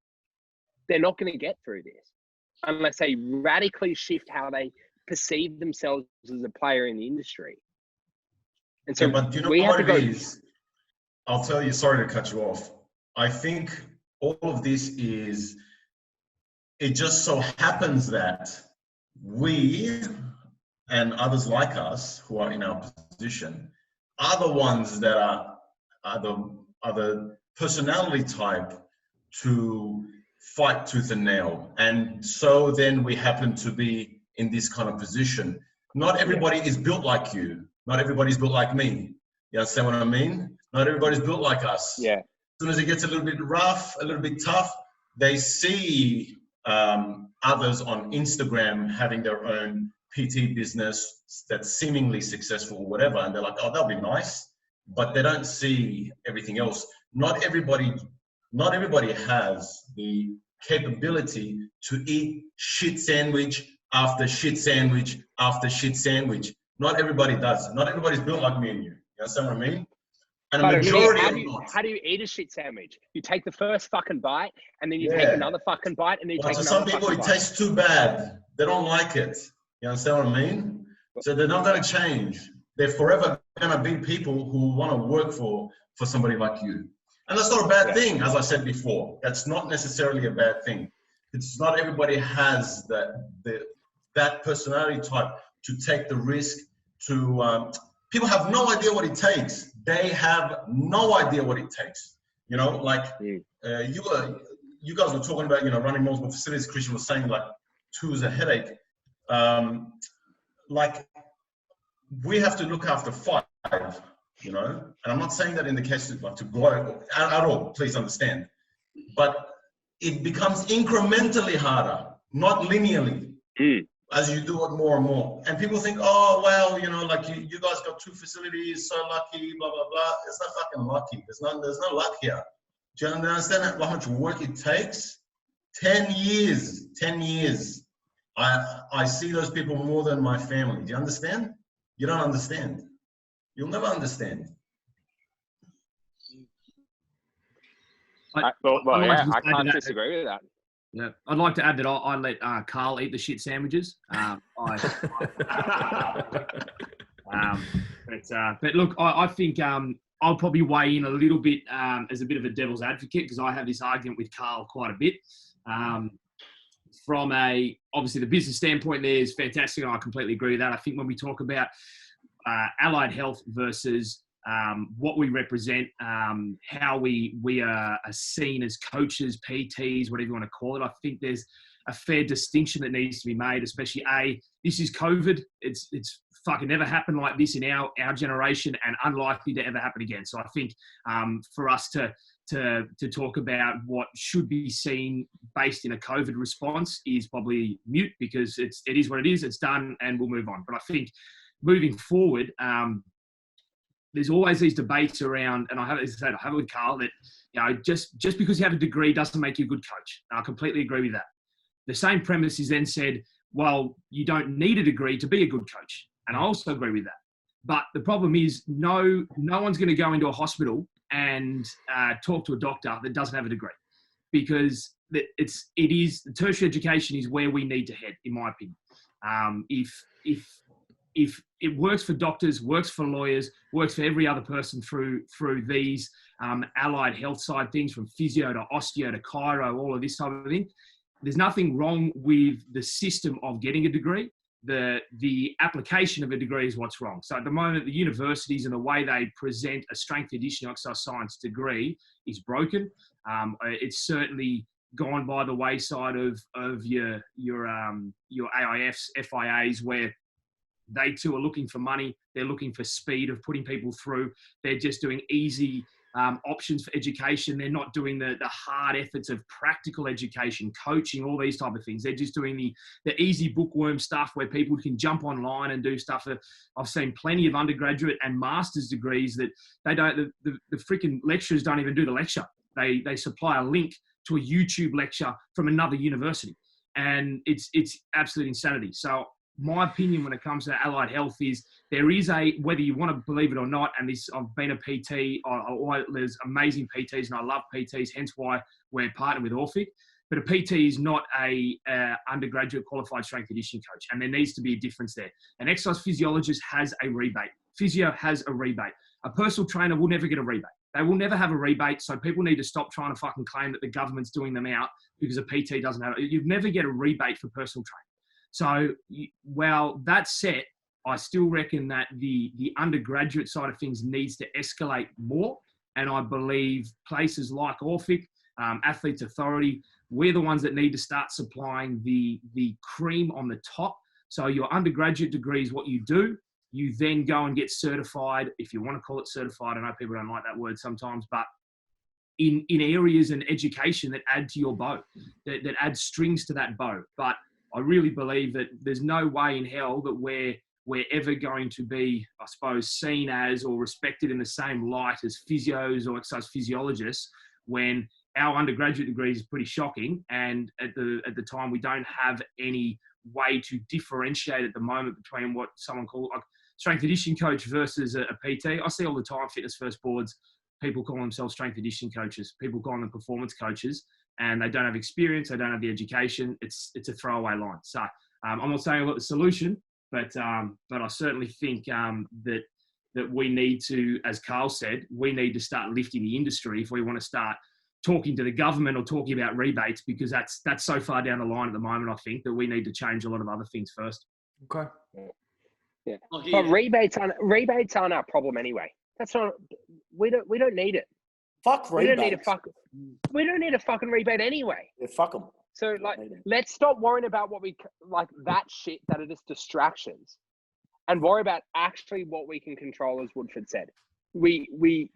E: they're not going to get through this unless they radically shift how they perceive themselves as a player in the industry. And so
G: but you know
E: we have to go.
G: I'll tell you, sorry to cut you off. I think all of this it just so happens that we and others like us who are in our position are the ones that are the personality type to fight tooth and nail. And so then we happen to be in this kind of position. Not everybody is built like you. Not everybody's built like me. You understand what I mean? Not everybody's built like us.
E: Yeah.
G: As soon as it gets a little bit rough, a little bit tough, they see others on Instagram having their own PT business that's seemingly successful or whatever, and they're like, "Oh, that'll be nice," but they don't see everything else. Not everybody has the capability to eat shit sandwich after shit sandwich after shit sandwich. Not everybody does. Not everybody's built like me and you. You understand what I mean? And a majority
E: how do you eat a shit sandwich? You take the first fucking bite, and then you take another fucking bite, and then you take another fucking bite.
G: Some people, it tastes too bad. They don't like it. You understand what I mean? So they're not going to change. They're forever going to be people who want to work for somebody like you. And that's not a bad thing, as I said before. That's not necessarily a bad thing. It's not everybody has that personality type to take the risk to... people have no idea what it takes. They have no idea what it takes. You know, like you guys were talking about, running multiple facilities. Christian was saying like 2 is a headache. Like we have to look after 5, and I'm not saying that in the case of like to blow at all, please understand. But it becomes incrementally harder, not linearly, as you do it more and more. And people think, oh, well, you know, like you guys got 2 facilities, so lucky, blah, blah, blah. It's not fucking lucky. There's no luck here. Do you understand how much work it takes? 10 years, 10 years. I see those people more than my family. Do you understand? You don't understand. You'll never understand.
E: I can't disagree with that.
D: Yeah, I'd like to add that I let Karl eat the shit sandwiches. But look, I think I'll probably weigh in a little bit as a bit of a devil's advocate, because I have this argument with Karl quite a bit. From obviously the business standpoint, there is fantastic, and I completely agree with that. I think when we talk about allied health versus what we represent, how we are seen as coaches, PTs, whatever you want to call it, I think there's a fair distinction that needs to be made, especially this is COVID. It's fucking never happened like this in our generation, and unlikely to ever happen again. So I think for us to talk about what should be seen based in a COVID response is probably mute, because it is what it is. It's done, and we'll move on. But I think moving forward, there's always these debates around, and I have it with Karl, that, you know, just because you have a degree doesn't make you a good coach. I completely agree with that. The same premise is then said, well, you don't need a degree to be a good coach. And I also agree with that. But the problem is no one's going to go into a hospital and talk to a doctor that doesn't have a degree, because tertiary education is where we need to head, in my opinion. If it works for doctors, works for lawyers, works for every other person through these allied health side things, from physio to osteo to chiro, all of this type of thing, there's nothing wrong with the system of getting a degree. The application of a degree is what's wrong. So at the moment, the universities and the way they present a strength and conditioning exercise science degree is broken. It's certainly gone by the wayside of your AIFs, FIAs, where they too are looking for money. They're looking for speed of putting people through. They're just doing easy options for education. They're not doing the hard efforts of practical education, coaching, all these type of things. They're just doing the easy bookworm stuff where people can jump online and do stuff. I've seen plenty of undergraduate and master's degrees that they don't, the freaking lecturers don't even do the lecture. They supply a link to a YouTube lecture from another university. And it's absolute insanity. So my opinion when it comes to allied health is there is whether you want to believe it or not, and I've been a PT, there's amazing PTs and I love PTs, hence why we're partnered with Orphic, but a PT is not a undergraduate qualified strength conditioning coach, and there needs to be a difference there. An exercise physiologist has a rebate. Physio has a rebate. A personal trainer will never get a rebate. They will never have a rebate, so people need to stop trying to fucking claim that the government's doing them out because a PT doesn't have it. You'd never get a rebate for personal training. So, while that's set, I still reckon that the undergraduate side of things needs to escalate more. And I believe places like Orphic, Athletes Authority, we're the ones that need to start supplying the cream on the top. So your undergraduate degree is what you do. You then go and get certified, if you want to call it certified. I know people don't like that word sometimes, but in areas in education that add to your bow, that add strings to that bow. But I really believe that there's no way in hell that we're ever going to be, I suppose, seen as or respected in the same light as physios or exercise physiologists when our undergraduate degree is pretty shocking. And at the time, we don't have any way to differentiate at the moment between what someone calls like strength conditioning coach versus a PT. I see all the time fitness first boards, people call themselves strength conditioning coaches, people calling them performance coaches, and they don't have experience, they don't have the education. It's a throwaway line. So I'm not saying I've got the solution, but I certainly think that we need to, as Karl said, we need to start lifting the industry if we want to start talking to the government or talking about rebates, because that's so far down the line at the moment. I think that we need to change a lot of other things first.
A: Okay.
E: Yeah. But rebates aren't our problem anyway. That's not. We don't need it.
B: Fuck rebates.
E: We don't need a fucking rebate anyway.
B: Yeah, fuck them.
E: So let's stop worrying about what we like that shit that are just distractions, and worry about actually what we can control. As Woodford said, the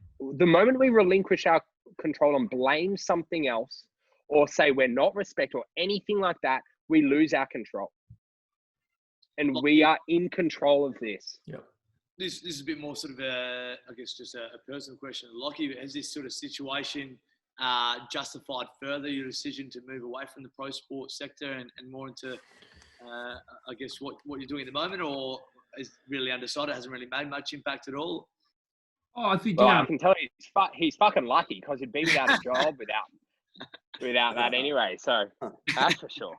E: moment we relinquish our control and blame something else, or say we're not respect or anything like that, we lose our control. And we are in control of this.
A: Yep.
C: This is a bit more sort of a, I guess, just a personal question. Lockie, has this sort of situation justified further your decision to move away from the pro sport sector and more into, I guess, what you're doing at the moment, or is really undecided, hasn't really made much impact at all?
D: Oh, I think,
E: well, I can tell you he's fucking lucky because he'd be without a job without that anyway. So that's for sure.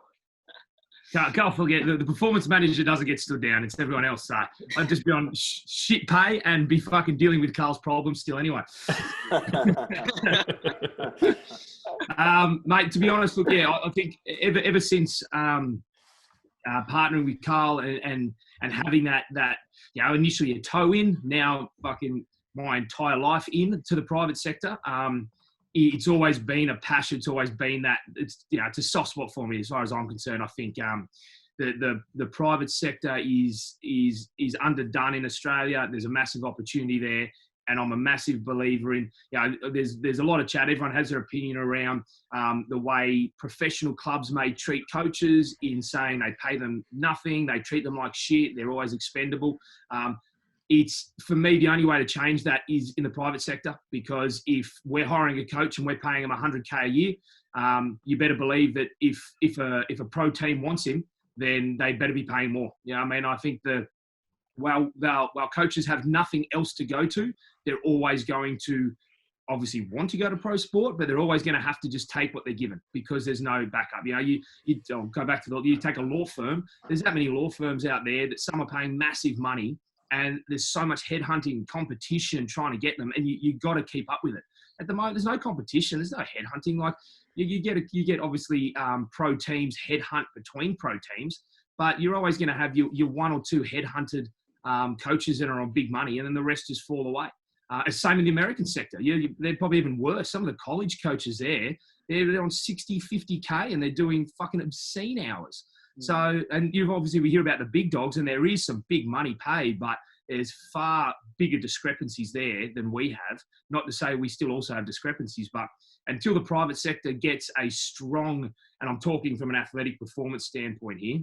D: Can't forget, the performance manager doesn't get stood down. It's everyone else. So I'd just be on shit pay and be fucking dealing with Karls' problems still anyway. Mate, to be honest, look, yeah, I think ever since partnering with Karl and having that, you know, initially a toe in, now fucking my entire life in to the private sector, it's always been a passion. It's always been that it's, you know, it's a soft spot for me as far as I'm concerned. I think the private sector is underdone in Australia. There's a massive opportunity there, and I'm a massive believer in, you know, there's a lot of chat. Everyone has their opinion around the way professional clubs may treat coaches, in saying they pay them nothing, they treat them like shit, they're always expendable. It's, for me, the only way to change that is in the private sector, because if we're hiring a coach and we're paying him $100K a year, you better believe that if a pro team wants him, then they better be paying more. You know what I mean? I think while coaches have nothing else to go to, they're always going to obviously want to go to pro sport, but they're always going to have to just take what they're given because there's no backup. You know, you go back to you take a law firm. There's that many law firms out there that some are paying massive money, and there's so much headhunting competition trying to get them, and you got to keep up with it. At the moment, there's no competition. There's no headhunting. Like you get obviously pro teams headhunt between pro teams, but you're always going to have your one or two headhunted coaches that are on big money, and then the rest just fall away. Same in the American sector. They're probably even worse. Some of the college coaches they're on 60, 50K, and they're doing fucking obscene hours. So, and we hear about the big dogs, and there is some big money paid, but there's far bigger discrepancies there than we have. Not to say we still also have discrepancies, but until the private sector gets a strong, and I'm talking from an athletic performance standpoint here,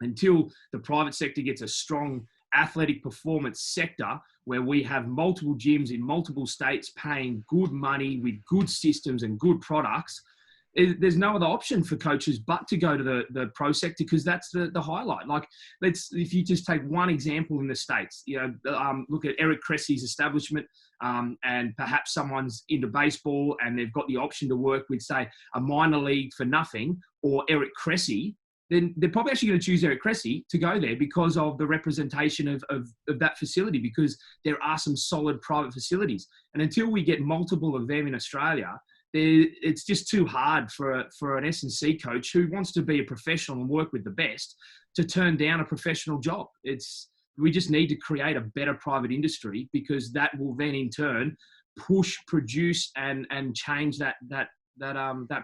D: until the private sector gets a strong athletic performance sector where we have multiple gyms in multiple states paying good money with good systems and good products, there's no other option for coaches but to go to the pro sector, because that's the highlight. Like, if you just take one example in the States, you know, look at Eric Cressy's establishment, and perhaps someone's into baseball and they've got the option to work with, say, a minor league for nothing or Eric Cressy, then they're probably actually going to choose Eric Cressy to go there because of the representation of that facility, because there are some solid private facilities. And until we get multiple of them in Australia, it's just too hard for an S&C coach who wants to be a professional and work with the best to turn down a professional job. We just need to create a better private industry, because that will then in turn push, produce, and change that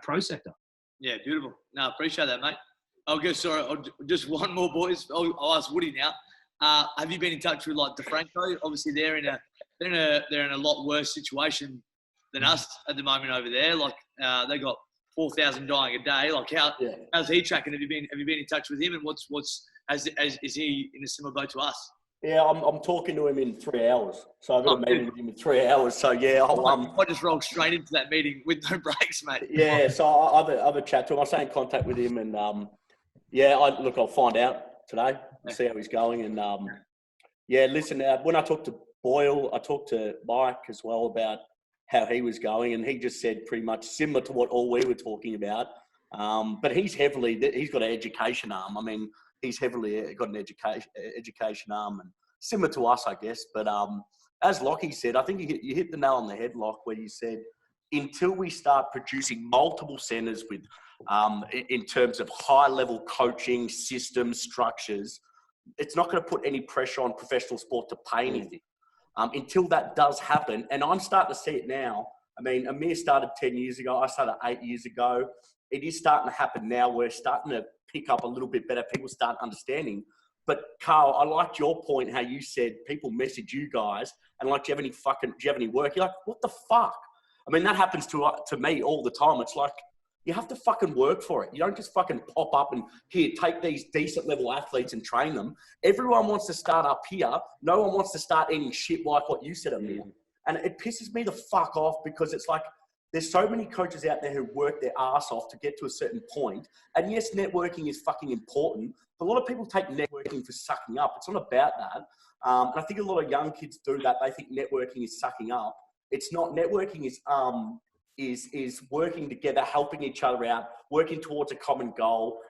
D: pro sector. Yeah,
C: beautiful. No, appreciate that, mate. Just one more, boys. I'll ask Woody now. Have you been in touch with like DeFranco? Obviously, they're in a lot worse situation than us at the moment over there. Like they got 4,000 dying a day. Like how's he tracking? Have you been in touch with him? And is he in a similar boat to us?
B: Yeah, I'm talking to him in 3 hours. So I've got a meeting with him in 3 hours. So yeah,
C: I just rolled straight into that meeting with no breaks, mate.
B: Yeah, so I'll have a chat to him. I'll stay in contact with him, and I'll find out today and see how he's going. And listen, when I talked to Boyle, I talked to Mike as well about how he was going, and he just said pretty much similar to what all we were talking about. But he's got an education arm. I mean, he's heavily got an education arm, and similar to us, I guess. But as Lockie said, I think you hit the nail on the head, Lock, where you said until we start producing multiple centres with, in terms of high-level coaching systems, structures, it's not going to put any pressure on professional sport to pay anything. Until that does happen, and I'm starting to see it now. I mean, Amir started 10 years ago. I started 8 years ago. It is starting to happen now. We're starting to pick up a little bit better. People start understanding. But Karl, I liked your point, how you said people message you guys and like, do you have any work? You're like, what the fuck? I mean, that happens to me all the time. It's like, You have to fucking work for it. You don't just fucking pop up and here, take these decent level athletes and train them. Everyone wants to start up here. No one wants to start eating shit like what you said, Amir. And it pisses me the fuck off because it's like, there's so many coaches out there who work their ass off to get to a certain point. And yes, networking is fucking important, but a lot of people take networking for sucking up. It's not about that. And I think a lot of young kids do that. They think networking is sucking up. It's not. Networking is working together, helping each other out, working towards a common goal,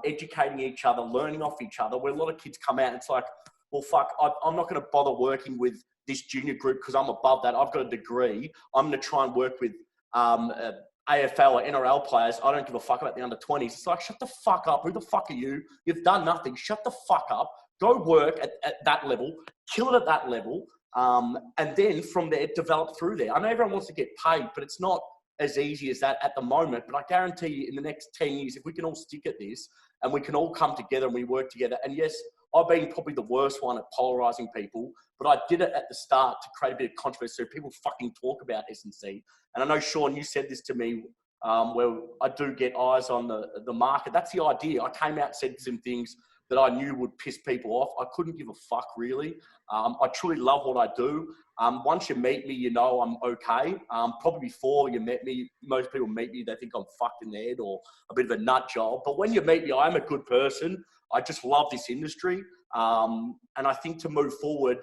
B: educating each other, learning off each other. Where a lot of kids come out, it's like, well, fuck, I'm not going to bother working with this junior group because I'm above that. I've got a degree. I'm going to try and work with AFL or NRL players. I don't give a fuck about the under 20s. It's like, shut the fuck up. Who the fuck are you? You've done nothing. Shut the fuck up. Go work at that level. Kill it at that level. And then from there, develop through there. I know everyone wants to get paid, but it's not as easy as that at the moment. But I guarantee you in the next 10 years, if we can all stick at this and we can all come together and we work together. And yes, I've been probably the worst one at polarizing people, but I did it at the start to create a bit of controversy so people fucking talk about S&C. And I know, Sean, you said this to me, where I do get eyes on the market. That's the idea. I came out and said some things that I knew would piss people off. I couldn't give a fuck, really. I truly love what I do. Once you meet me, you know I'm okay. Probably before you met me, most people meet me, they think I'm fucked in the head or a bit of a nut job. But when you meet me, I'm a good person. I just love this industry. And I think to move forward,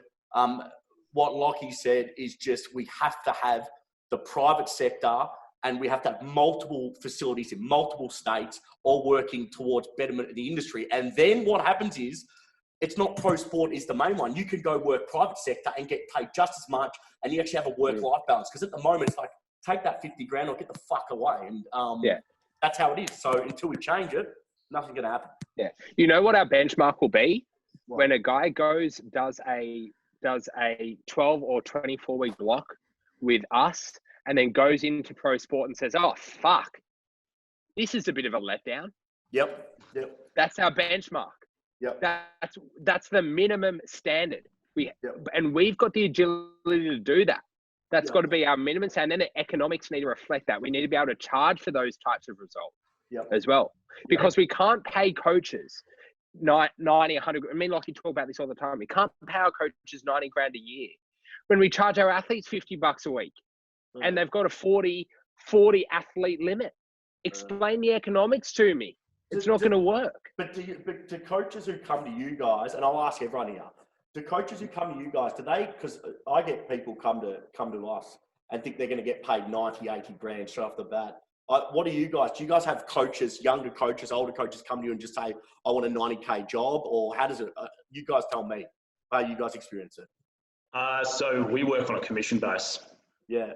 B: what Lockie said is just we have to have the private sector and we have to have multiple facilities in multiple states all working towards betterment of the industry. And then what happens is, it's not pro sport is the main one. You can go work private sector and get paid just as much and you actually have a work-life balance. Because at the moment, it's like, take that 50 grand or get the fuck away. And that's how it is. So until we change it, nothing's going to happen.
E: Yeah. You know what our benchmark will be? What? When a guy does a 12 or 24 week block with us and then goes into pro sport and says, oh, fuck, this is a bit of a letdown.
B: Yep.
E: That's our benchmark.
B: Yep.
E: That's the minimum standard. And we've got the agility to do that. That's got to be our minimum standard. And then the economics need to reflect that. We need to be able to charge for those types of results as well. Because we can't pay coaches 90, 100. I mean, like you talk about this all the time. We can't pay our coaches 90 grand a year when we charge our athletes $50 a week and they've got a 40 athlete limit. Explain the economics to me. It's not going to work.
B: But do coaches who come to you guys, and I'll ask everyone here, do coaches who come to you guys, do they, because I get people come to us and think they're going to get paid 90, 80 grand straight off the bat. What do you guys, do you guys have coaches, younger coaches, older coaches come to you and just say, I want a 90K job? Or how does it, you guys tell me how you guys experience it?
F: So we work on a commission base.
B: Yeah.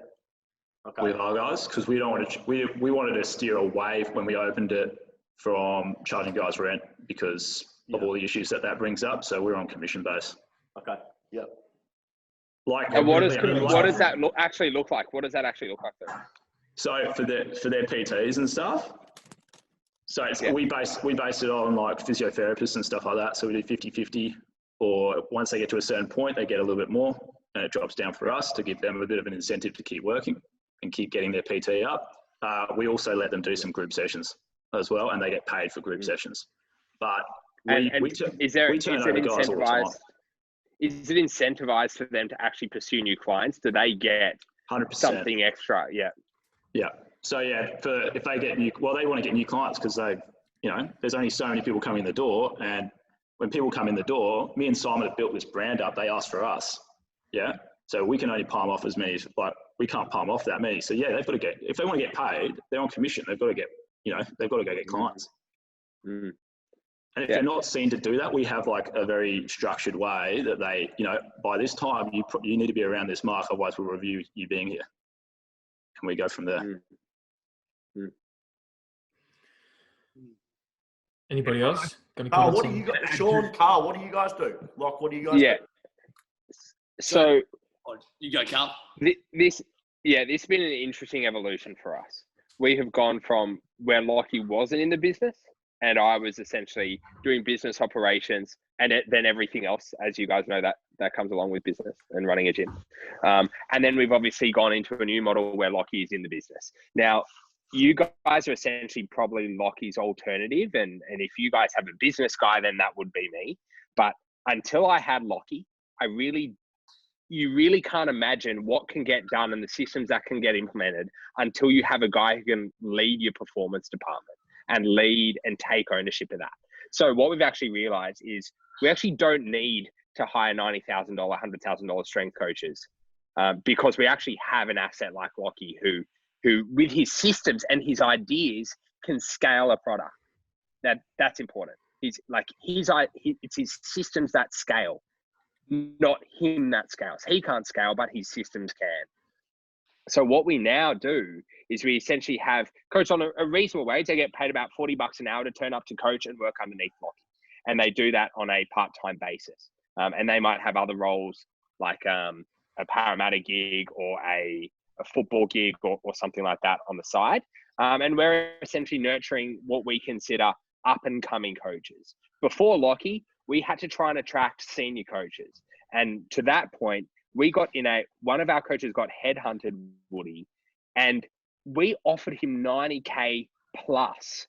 B: Okay.
F: With our guys, because we don't want to, we wanted to steer away when we opened it from charging guys rent because of all the issues that brings up. So we're on commission base.
B: Okay. Yep.
E: And what does that actually look like? What does that actually look like though?
F: So for their PTs and stuff. So we base it on like physiotherapists and stuff like that. So we do 50-50, or once they get to a certain point, they get a little bit more and it drops down for us to give them a bit of an incentive to keep working and keep getting their PT up. We also let them do some group sessions as well, and they get paid for group sessions. But we turn over guys all the time.
E: Is it incentivized for them to actually pursue new clients? Do they get
F: 100%
E: something extra? Yeah.
F: Yeah. So if they get they want to get new clients because there's only so many people coming in the door, and when people come in the door, me and Simon have built this brand up. They ask for us. Yeah. So we can only palm off as many. We can't palm off that many. So they've got to get, if they want to get paid, they're on commission. They've got to get, they've got to go get clients.
E: Mm.
F: And if they're not seen to do that, we have like a very structured way that they, by this time you need to be around this mark, otherwise we'll review you being here. And we go from there.
E: Mm. Mm.
A: Anybody else?
B: Carl, what do you guys, Sean, Carl, what do you guys do? Like, what do you guys do?
E: So
C: you go, Carl.
E: This has been an interesting evolution for us. We have gone from where Lockie wasn't in the business and I was essentially doing business operations and then everything else, as you guys know, that comes along with business and running a gym. And then we've obviously gone into a new model where Lockie is in the business. Now, you guys are essentially probably Lockie's alternative. And if you guys have a business guy, then that would be me. But until I had Lockie, you really can't imagine what can get done and the systems that can get implemented until you have a guy who can lead your performance department and lead and take ownership of that. So what we've actually realized is we actually don't need to hire $90,000, $100,000 strength coaches because we actually have an asset like Lockie who with his systems and his ideas can scale a product. That's important. It's his systems that scale, not him that scales. He can't scale, but his systems can. So what we now do is we essentially have coach on a reasonable wage. They get paid about $40 an hour to turn up to coach and work underneath Lockie. And they do that on a part-time basis. And they might have other roles like a paramedic gig or a football gig or something like that on the side. And we're essentially nurturing what we consider up-and-coming coaches. Before Lockie, we had to try and attract senior coaches. And to that point, we got one of our coaches got headhunted, Woody, and we offered him $90K plus.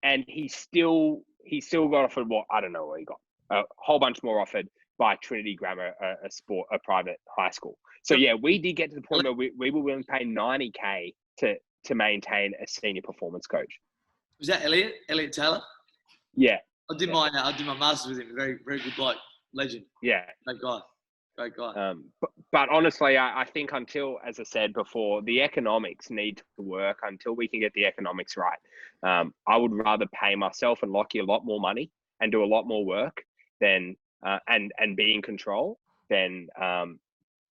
E: And he still got offered I don't know what he got. A whole bunch more offered by Trinity Grammar, a private high school. So yeah, we did get to the point where we were willing to pay $90K to maintain a senior performance coach.
C: Was that Elliot Taylor?
E: Yeah.
C: I did my master's with him. Very, very good bloke, legend.
E: Yeah.
C: Great guy.
E: But honestly, I think until, as I said before, the economics need to work until we can get the economics right. I would rather pay myself and Lockie a lot more money and do a lot more work than and be in control than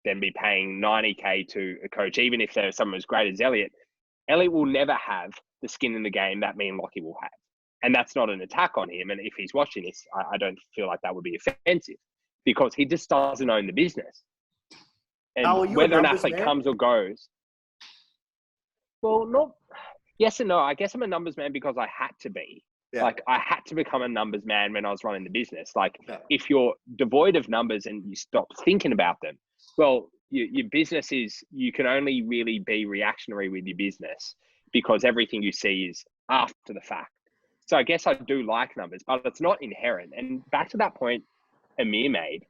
E: be paying $90K to a coach, even if there's someone as great as Elliot. Elliot will never have the skin in the game that me and Lockie will have. And that's not an attack on him. And if he's watching this, I don't feel like that would be offensive because he just doesn't own the business. And whether or not it comes or goes. Well, yes and no. I guess I'm a numbers man because I had to be. Yeah. Like I had to become a numbers man when I was running the business. Like if you're devoid of numbers and you stop thinking about them, well, your business you can only really be reactionary with your business because everything you see is after the fact. So I guess I do like numbers, but it's not inherent. And back to that point Amir made,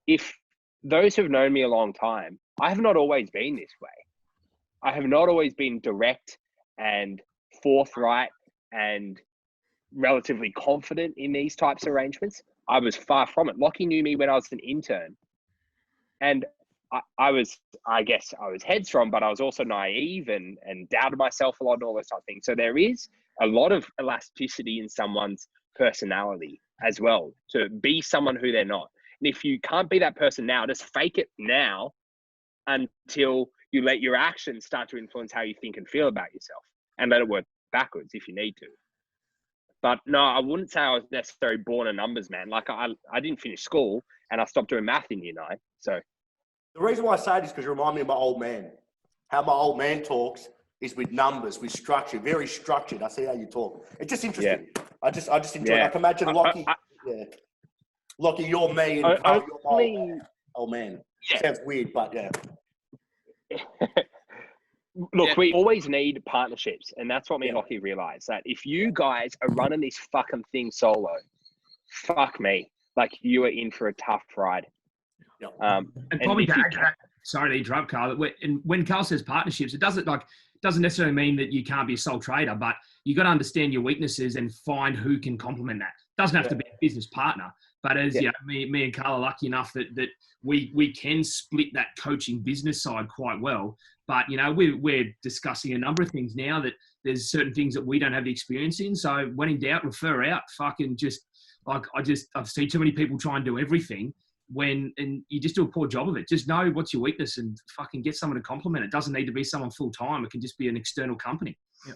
E: if those who've known me a long time, I have not always been this way. I have not always been direct and forthright and relatively confident in these types of arrangements. I was far from it. Lockie knew me when I was an intern. And I guess I was headstrong, but I was also naive and doubted myself a lot and all those type of things. So there is a lot of elasticity in someone's personality as well to be someone who they're not. And if you can't be that person now, just fake it now until you let your actions start to influence how you think and feel about yourself and let it work backwards if you need to. But no, I wouldn't say I was necessarily born a numbers man. Like I didn't finish school and I stopped doing math in year 9. So
B: the reason why I say this is because you remind me of my old man. How my old man talks is with numbers, with structure, very structured. I see how you talk. It's just interesting. Yeah. I just enjoy it. I can imagine Lockie. Lockie, you're me and Karl, you're my old man. Yeah. Sounds weird, but yeah.
E: Look, we always need partnerships, and that's what me and Lockie realized, that if you guys are running this fucking thing solo, fuck me. Like, you are in for a tough ride.
D: And probably to add to that, sorry to interrupt, Karl, when Karl says partnerships, it doesn't necessarily mean that you can't be a sole trader, but you got to understand your weaknesses and find who can complement that. It doesn't have to be a business partner, but as you know, me and Karl are lucky enough that we can split that coaching business side quite well. But you know, we're discussing a number of things now that there's certain things that we don't have the experience in. So when in doubt, refer out. Fucking just like I've seen too many people try and do everything. And you just do a poor job of it. Just know what's your weakness and fucking get someone to complement it. It doesn't need to be someone full time. It can just be an external company. Yeah.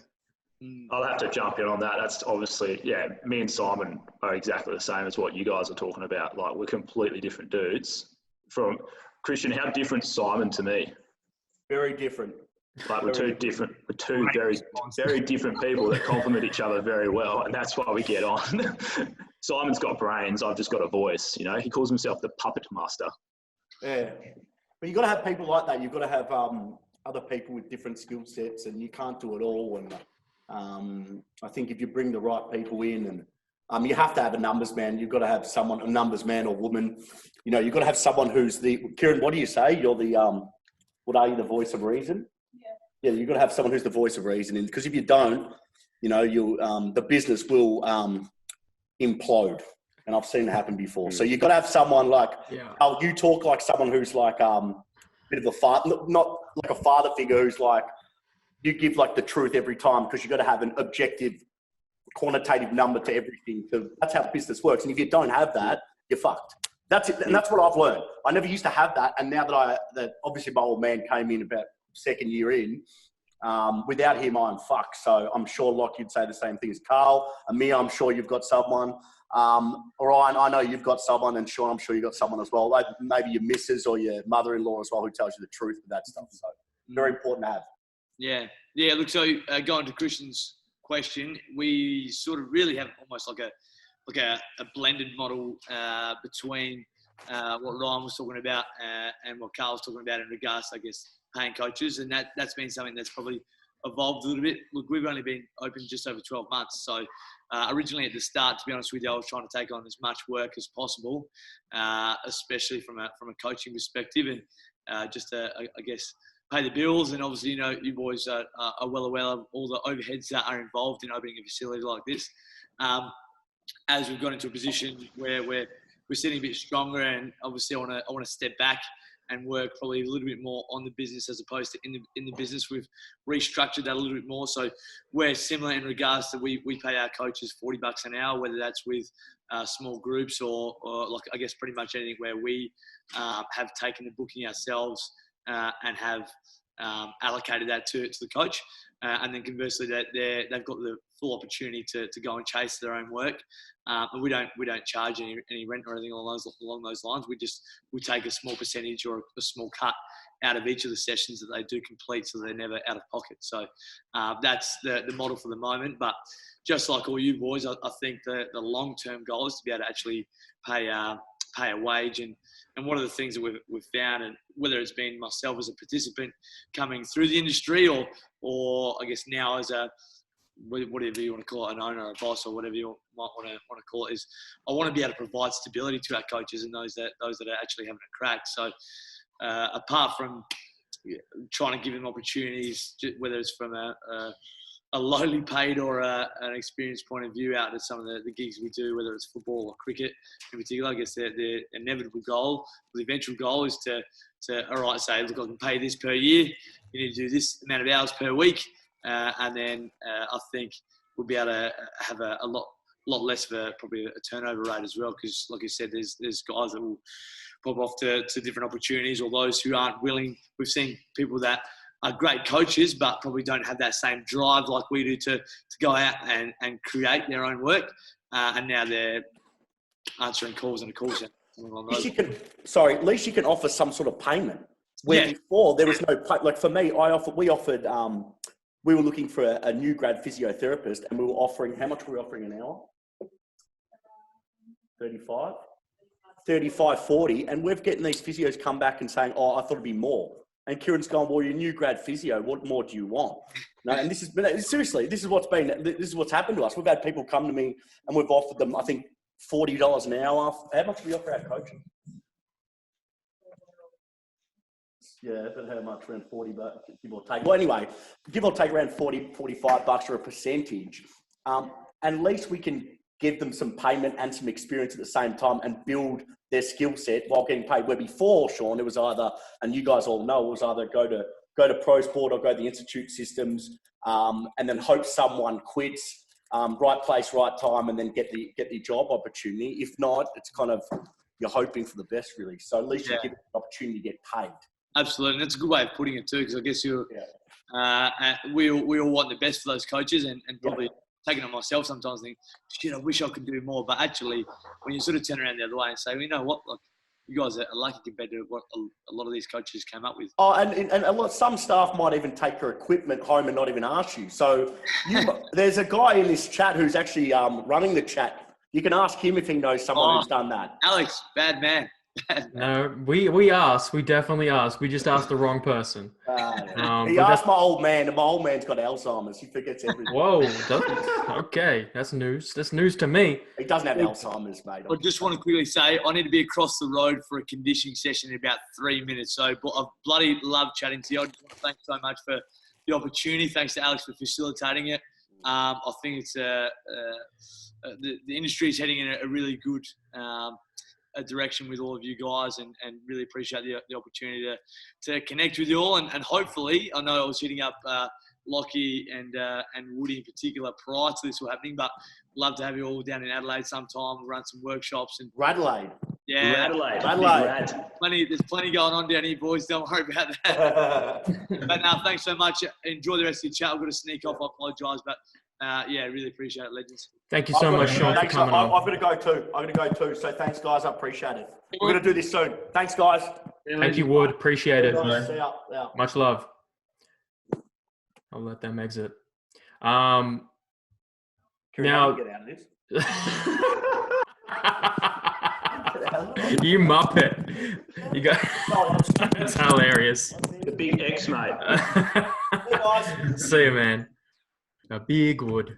F: I'll have to jump in on that. That's obviously, me and Simon are exactly the same as what you guys are talking about. Like, we're completely different dudes. From Christian, how different Simon to me?
B: Very different.
F: Like, we're two very, very different people that complement each other very well. And that's why we get on. Simon's got brains. I've just got a voice, you know. He calls himself the puppet master.
B: Yeah. But you've got to have people like that. You've got to have other people with different skill sets, and you can't do it all. And I think if you bring the right people in, and you have to have a numbers man. You've got to have someone, a numbers man or woman. You know, you've got to have someone who's Kieran, what do you say? You're what are you, the voice of reason? Yeah, you've got to have someone who's the voice of reason. Because if you don't, you know, the business will implode. And I've seen it happen before. So you've got to have someone like, you talk like someone who's like a bit of a father, not like a father figure who's like, you give like the truth every time, because you've got to have an objective, quantitative number to everything. So that's how business works. And if you don't have that, you're fucked. That's it. And that's what I've learned. I never used to have that. And now that obviously my old man came in about second year in, without him, I'm fucked. So I'm sure, Locke, you'd say the same thing as Karl. Amir, I'm sure you've got someone. Ryan, I know you've got someone, and Sean, I'm sure you've got someone as well. Like maybe your missus or your mother-in-law as well, who tells you the truth with that stuff. So very important to have. Yeah.
C: Look, so going to Christian's question, we sort of really have almost like a blended model between what Ryan was talking about and what Karl was talking about in regards to, I guess, paying coaches, and that's been something that's probably evolved a little bit. Look, we've only been open just over 12 months, so originally at the start, to be honest with you, I was trying to take on as much work as possible, especially from a coaching perspective, and just to, I guess, pay the bills. And obviously, you know, you boys are well aware of all the overheads that are involved in opening a facility like this. As we've got into a position where we're sitting a bit stronger, and obviously I want to step back and work probably a little bit more on the business as opposed to in the business. We've restructured that a little bit more. So we're similar in regards to we pay our coaches $40 an hour, whether that's with small groups or like, I guess, pretty much anything where we have taken the booking ourselves and have allocated that to the coach. And then conversely, they've got the full opportunity to go and chase their own work. And we don't charge any rent or anything along those lines. We take a small percentage or a small cut out of each of the sessions that they do complete, so they're never out of pocket. So that's the model for the moment. But just like all you boys, I think the long-term goal is to be able to actually pay a wage. And one of the things that we've found, and whether it's been myself as a participant coming through the industry, or I guess now as a, whatever you want to call it, an owner, a boss, or whatever you might want to call it, is I want to be able to provide stability to our coaches and those that are actually having a crack. So apart from trying to give them opportunities, whether it's from a lowly paid or an experienced point of view out of some of the gigs we do, whether it's football or cricket in particular, I guess the inevitable goal, the eventual goal is to all right, say, look, I can pay this per year. You need to do this amount of hours per week. And then I think we'll be able to have a lot less of probably a turnover rate as well. Because like you said, there's guys that will pop off to different opportunities, or those who aren't willing. We've seen people that are great coaches, but probably don't have that same drive like we do to go out and create their own work. And now they're answering calls in a call center.
B: At least you can offer some sort of payment. Where before there was no pay. Like for me, we were looking for a new grad physiotherapist, and we were offering, how much were we offering an hour? 35, 40. And we're getting these physios come back and saying, oh, I thought it'd be more. And Kieran's going, well, you're a new grad physio. What more do you want? No, and this is what's happened to us. We've had people come to me and we've offered them, I think, $40 an hour. How much do we offer our coaching? Yeah, but how much? Around 40 bucks, give or take. Well, anyway, give or take around 40, 45 bucks or a percentage. And at least we can give them some payment and some experience at the same time and build their skill set while getting paid. Where before, Sean, it was either, and you guys all know, it was either go to pro sport or go to the institute systems, and then hope someone quits. Right place, right time, and then get the job opportunity. If not, it's kind of, you're hoping for the best, really. So at least you give them an opportunity to get paid.
C: Absolutely, and that's a good way of putting it too, because I guess we all want the best for those coaches, and probably taking on myself sometimes, think, shit, I wish I could do more. But actually, when you sort of turn around the other way and say, well, you know what, like, you guys are lucky compared to what a lot of these coaches came up with.
B: Oh, and some staff might even take their equipment home and not even ask you. So there's a guy in this chat who's actually running the chat. You can ask him if he knows someone who's done that.
C: Alex, bad man.
A: No, we asked. We definitely asked. We just asked the wrong person.
B: He asked my old man, and my old man's got Alzheimer's. He forgets everything.
A: Whoa. Okay, that's news. That's news to me.
B: He doesn't have Alzheimer's, mate.
C: I just want to quickly say I need to be across the road for a conditioning session in about 3 minutes. So I bloody love chatting to you. I just want to thank you so much for the opportunity. Thanks to Alex for facilitating it. I think it's the industry is heading in a really good a direction with all of you guys, and really appreciate the opportunity to connect with you all, and hopefully, I know I was hitting up Lockie and Woody in particular prior to this all happening, but love to have you all down in Adelaide sometime, run some workshops. And
B: Radelaide.
C: Yeah,
B: Radelaide.
C: There's plenty going on down here, boys. Don't worry about that. But no, thanks so much. Enjoy the rest of your chat. I've got to sneak off. I apologise, but yeah, really appreciate it, legends.
A: Thank you so much, Sean, for coming on.
B: I've got to go too. So thanks, guys. I appreciate it. We're going to do this soon. Thanks, guys.
A: Thank you, Wood. Appreciate it.
B: See ya.
A: Much love. I'll let them exit. Now,
B: Can we get out of this?
A: You muppet. You got. That's hilarious.
F: The big X, mate.
A: See you, man. A big Wood.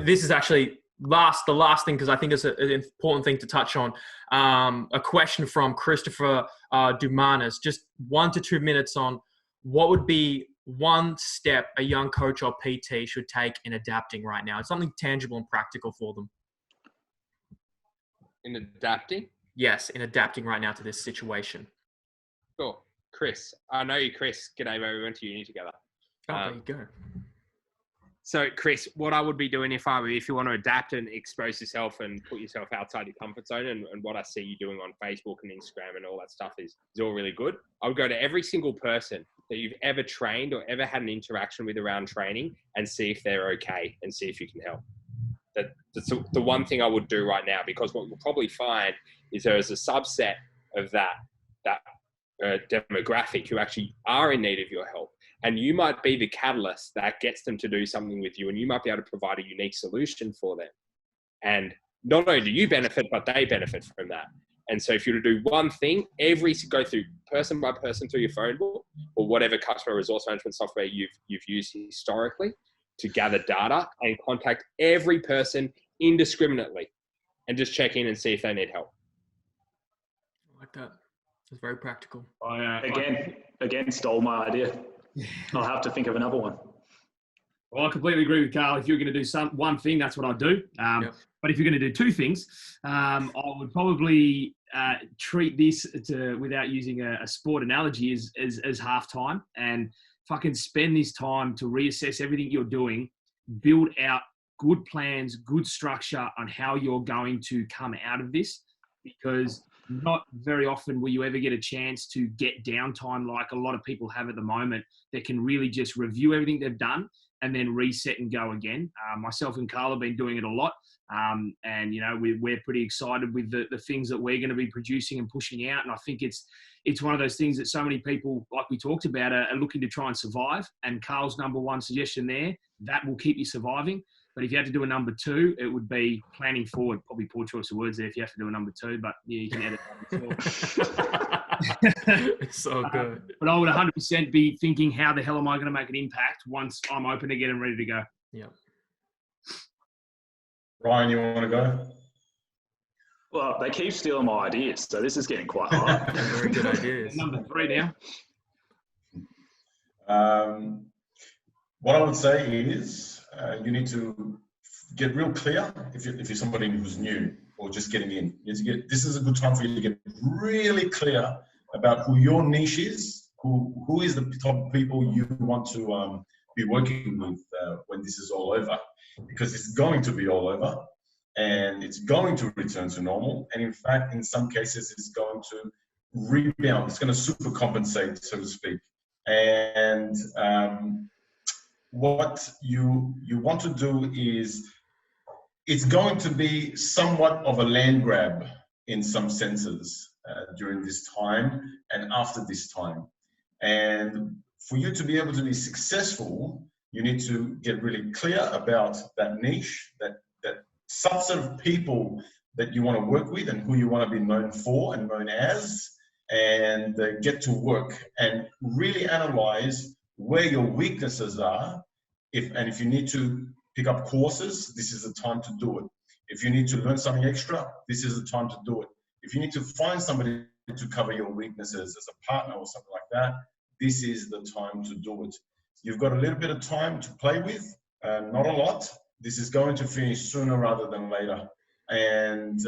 A: This is actually the last thing, because I think it's an important thing to touch on. A question from Christopher Dumanis, just 1 to 2 minutes on what would be one step a young coach or PT should take in adapting right now. It's something tangible and practical for them.
H: In adapting?
A: Yes, in adapting right now to this situation.
H: Sure. Chris. I know you, Chris. G'day, mate. We went to uni together.
A: Oh, there you go.
H: So, Chris, what I would be doing if you want to adapt and expose yourself and put yourself outside your comfort zone, and what I see you doing on Facebook and Instagram and all that stuff is all really good. I would go to every single person that you've ever trained or ever had an interaction with around training and see if they're okay and see if you can help. That's the one thing I would do right now, because what you'll probably find is there is a subset of that demographic who actually are in need of your help. And you might be the catalyst that gets them to do something with you, and you might be able to provide a unique solution for them. And not only do you benefit, but they benefit from that. And so if you were to do one thing, go through person by person through your phone book or whatever customer resource management software you've used historically to gather data, and contact every person indiscriminately and just check in and see if they need help.
A: I like that. It's very practical.
F: Again, stole my idea. I'll have to think of another one.
D: Well, I completely agree with Karl. If you're going to do one thing, that's what I'd do. But if you're going to do two things, I would probably treat this without using a sport analogy as half time, and fucking spend this time to reassess everything you're doing, build out good plans, good structure on how you're going to come out of this, because not very often will you ever get a chance to get downtime like a lot of people have at the moment that can really just review everything they've done and then reset and go again. Myself and Karl have been doing it a lot. And, you know, we're pretty excited with the things that we're going to be producing and pushing out. And I think it's one of those things that so many people, like we talked about, are looking to try and survive. And Karl's number one suggestion there, that will keep you surviving. But if you had to do a number two, it would be planning forward. Probably poor choice of words there if you have to do a number two, but yeah, you can edit that.
A: It's so good.
D: But I would 100% be thinking, how the hell am I going to make an impact once I'm open again and ready to go?
A: Yeah.
G: Ryan, you want to go?
F: Well, they keep stealing my ideas, so this is getting quite hard.
A: Very good ideas.
D: Number three now.
G: What I would say is you need to get real clear if you're somebody who's new or just getting in. This is a good time for you to get really clear about who your niche is, who is the top people you want to be working with when this is all over, because it's going to be all over and it's going to return to normal. And in fact, in some cases, it's going to rebound. It's going to super compensate, so to speak. And what you want to do is, it's going to be somewhat of a land grab in some senses during this time and after this time. And for you to be able to be successful, you need to get really clear about that niche, that subset of people that you want to work with and who you want to be known for and known as, and get to work and really analyze where your weaknesses are. If you need to pick up courses, this is the time to do it. If you need to learn something extra, this is the time to do it. If you need to find somebody to cover your weaknesses as a partner or something like that, this is the time to do it. You've got a little bit of time to play with, not a lot. This is going to finish sooner rather than later. And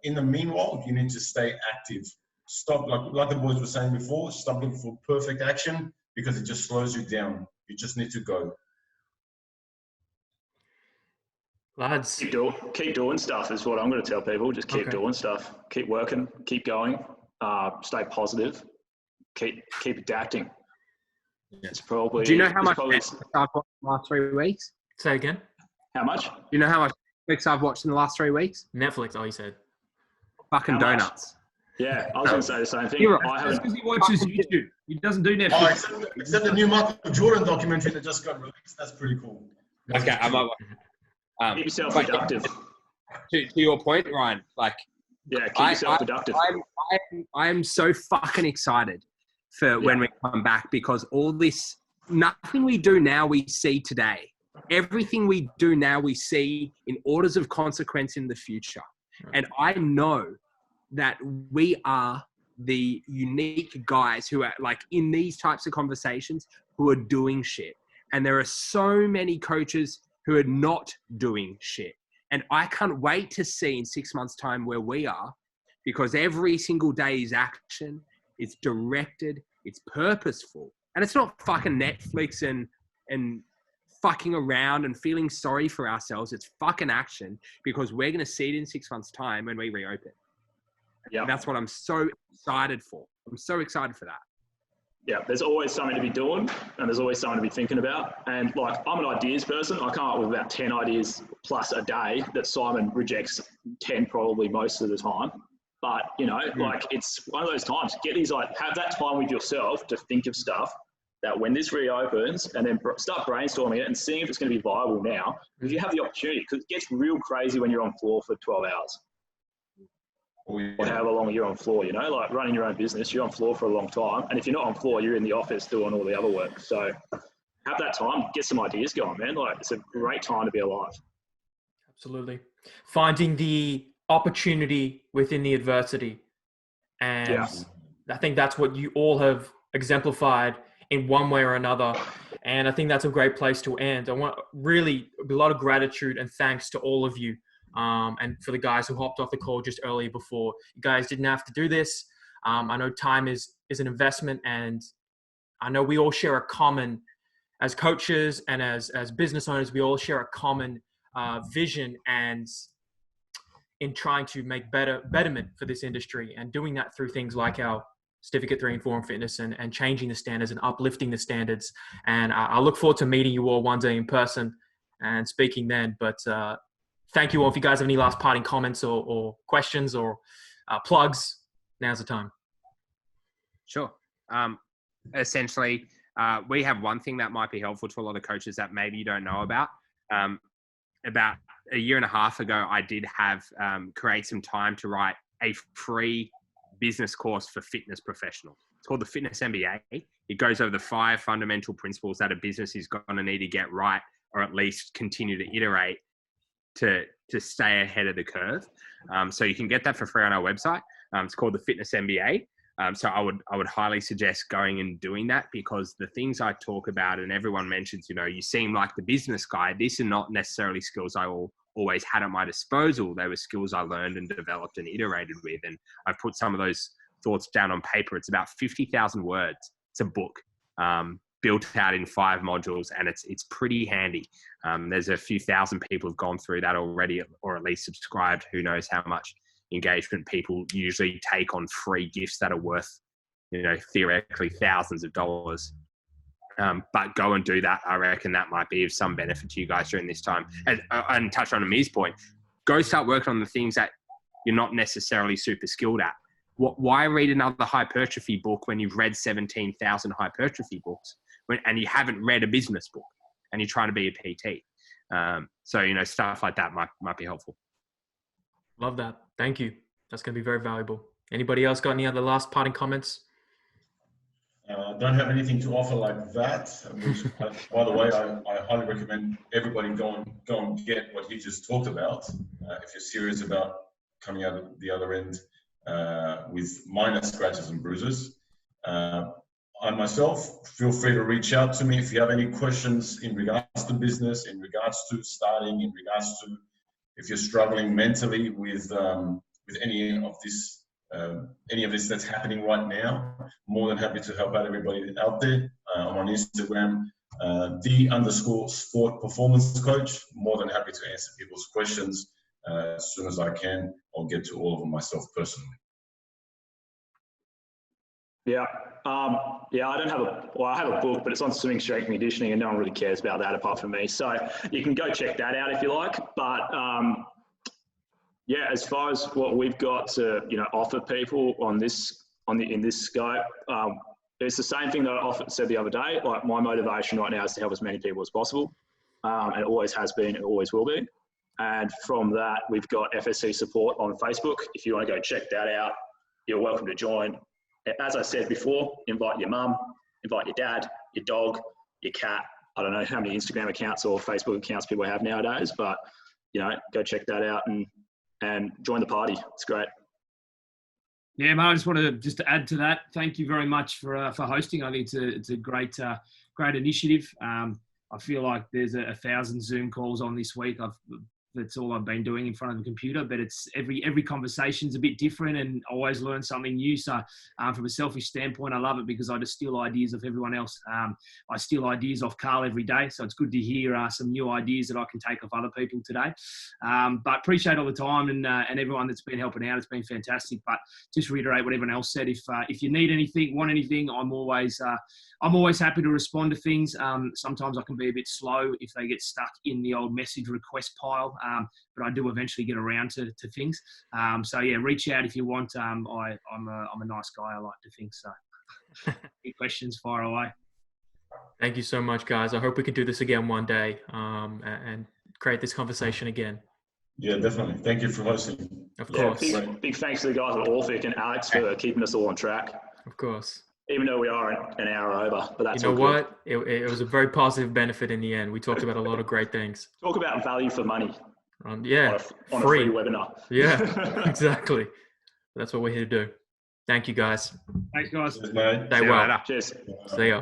G: in the meanwhile, you need to stay active. Stop, like the boys were saying before, stop looking for perfect action because it just slows you down. You just need to go.
A: Lads,
F: keep doing stuff is what I'm going to tell people. Just keep doing stuff. Keep working. Keep going. Stay positive. Keep adapting. It's probably.
H: Do you know how much Netflix I've watched in the last 3 weeks?
A: Say again.
F: How much?
H: Do you know how much Netflix I've watched in the last 3 weeks?
A: Netflix. Oh, you said.
H: Fucking
F: How much?
H: Donuts.
F: Yeah, I was going to say the same thing.
D: That's because he watches YouTube. He doesn't do Netflix.
G: Oh, except the new Michael Jordan documentary that just got released. That's pretty cool.
H: Okay, I might.
F: Keep yourself productive.
H: To your point, Ryan, like,
F: yeah, keep yourself productive.
H: I'm so fucking excited for when we come back, because all this, nothing we do now we see today. Everything we do now we see in orders of consequence in the future. And I know that we are the unique guys who are like in these types of conversations who are doing shit. And there are so many coaches who are not doing shit. And I can't wait to see in 6 months' time where we are, because every single day is action. It's directed. It's purposeful. And it's not fucking Netflix and fucking around and feeling sorry for ourselves. It's fucking action, because we're going to see it in 6 months' time when we reopen.
F: Yeah,
H: that's what I'm so excited for. I'm so excited for that.
F: Yeah, there's always something to be doing, and there's always something to be thinking about. And like, I'm an ideas person. I come up with about 10 ideas plus a day that Simon rejects 10 probably most of the time. But, you know, like, it's one of those times. Get these, like, have that time with yourself to think of stuff that when this reopens, and then start brainstorming it and seeing if it's going to be viable now. If you have the opportunity, because it gets real crazy when you're on floor for 12 hours. Or however long you're on floor, you know, like running your own business, you're on floor for a long time. And if you're not on floor, you're in the office doing all the other work. So have that time, get some ideas going, man. Like, it's a great time to be alive.
A: Absolutely. Finding the opportunity within the adversity. And I think that's what you all have exemplified in one way or another. And I think that's a great place to end. I want really a lot of gratitude and thanks to all of you. And for the guys who hopped off the call just earlier before. You guys didn't have to do this. I know time is an investment, and I know we all share a common, as coaches and as business owners, we all share a common vision and in trying to make betterment for this industry, and doing that through things like our Certificate 3 and 4 in fitness and changing the standards and uplifting the standards. And I look forward to meeting you all one day in person and speaking then. But thank you all. If you guys have any last parting comments or questions or plugs, now's the time.
H: Sure. Essentially, we have one thing that might be helpful to a lot of coaches that maybe you don't know about. About a year and a half ago, I did have create some time to write a free business course for fitness professionals. It's called the Fitness MBA. It goes over the 5 fundamental principles that a business is going to need to get right, or at least continue to iterate to stay ahead of the curve. So you can get that for free on our website. It's called the Fitness MBA. So I would highly suggest going and doing that, because the things I talk about, and everyone mentions, you know, you seem like the business guy. These are not necessarily skills I always had at my disposal. They were skills I learned and developed and iterated with. And I've put some of those thoughts down on paper. It's about 50,000 words. It's a book. Built out in 5 modules, and it's pretty handy. There's a few thousand people who've gone through that already, or at least subscribed. Who knows how much engagement people usually take on free gifts that are worth, you know, theoretically thousands of dollars. But go and do that. I reckon that might be of some benefit to you guys during this time. And touch on Amir's point, go start working on the things that you're not necessarily super skilled at. Why read another hypertrophy book when you've read 17,000 hypertrophy books? And you haven't read a business book, and you're trying to be a PT. So, you know, stuff like that might be helpful.
A: Love that. Thank you. That's going to be very valuable. Anybody else got any other last parting comments?
G: Don't have anything to offer like that. Which, by the way, I highly recommend everybody go and get what he just talked about. If you're serious about coming out of the other end with minor scratches and bruises. I myself, feel free to reach out to me if you have any questions in regards to business, in regards to starting, in regards to if you're struggling mentally with any of this that's happening right now. More than happy to help out everybody out there. I'm on Instagram, _sport performance coach. More than happy to answer people's questions as soon as I can. I'll get to all of them myself personally.
F: Yeah. I don't have I have a book, but it's on swimming, strength and conditioning, and no one really cares about that apart from me. So you can go check that out if you like. But yeah, as far as what we've got to offer people in this scope, it's the same thing that I said the other day. Like, my motivation right now is to help as many people as possible, and it always has been, it always will be. And from that, we've got FSC support on Facebook. If you want to go check that out, you're welcome to join. As I said before, invite your mum, invite your dad, your dog, your cat. I don't know how many Instagram accounts or Facebook accounts people have nowadays, but go check that out and join the party. It's great.
D: Yeah, mate, I just wanted to add to that. Thank you very much for hosting. I think it's a great initiative. I feel like there's 1,000 Zoom calls on this week. That's all I've been doing in front of the computer, but it's every conversation's a bit different and I always learn something new. So from a selfish standpoint, I love it because I just steal ideas of everyone else. I steal ideas off Karl every day. So it's good to hear some new ideas that I can take off other people today. But appreciate all the time and everyone that's been helping out. It's been fantastic. But just reiterate what everyone else said. If you need anything, want anything, I'm always happy to respond to things. Sometimes I can be a bit slow if they get stuck in the old message request pile. But I do eventually get around to things. So yeah, reach out if you want. I'm a nice guy, I like to think so. Any questions, fire away.
A: Thank you so much, guys. I hope we can do this again one day and create this conversation again.
G: Yeah, definitely. Thank you for hosting.
A: Of course.
F: Big thanks to the guys at Orphic and Alex for keeping us all on track.
A: Of course.
F: Even though we are an hour over, but that's
A: all good. It was a very positive benefit in the end. We talked about a lot of great things.
F: Talk about value for money.
A: On
F: free. A free webinar.
A: Yeah, exactly. That's what we're here to do. Thank you, guys.
D: Thanks, guys.
G: Cheers, mate.
A: Stay well.
H: Later.
F: Cheers.
A: See ya.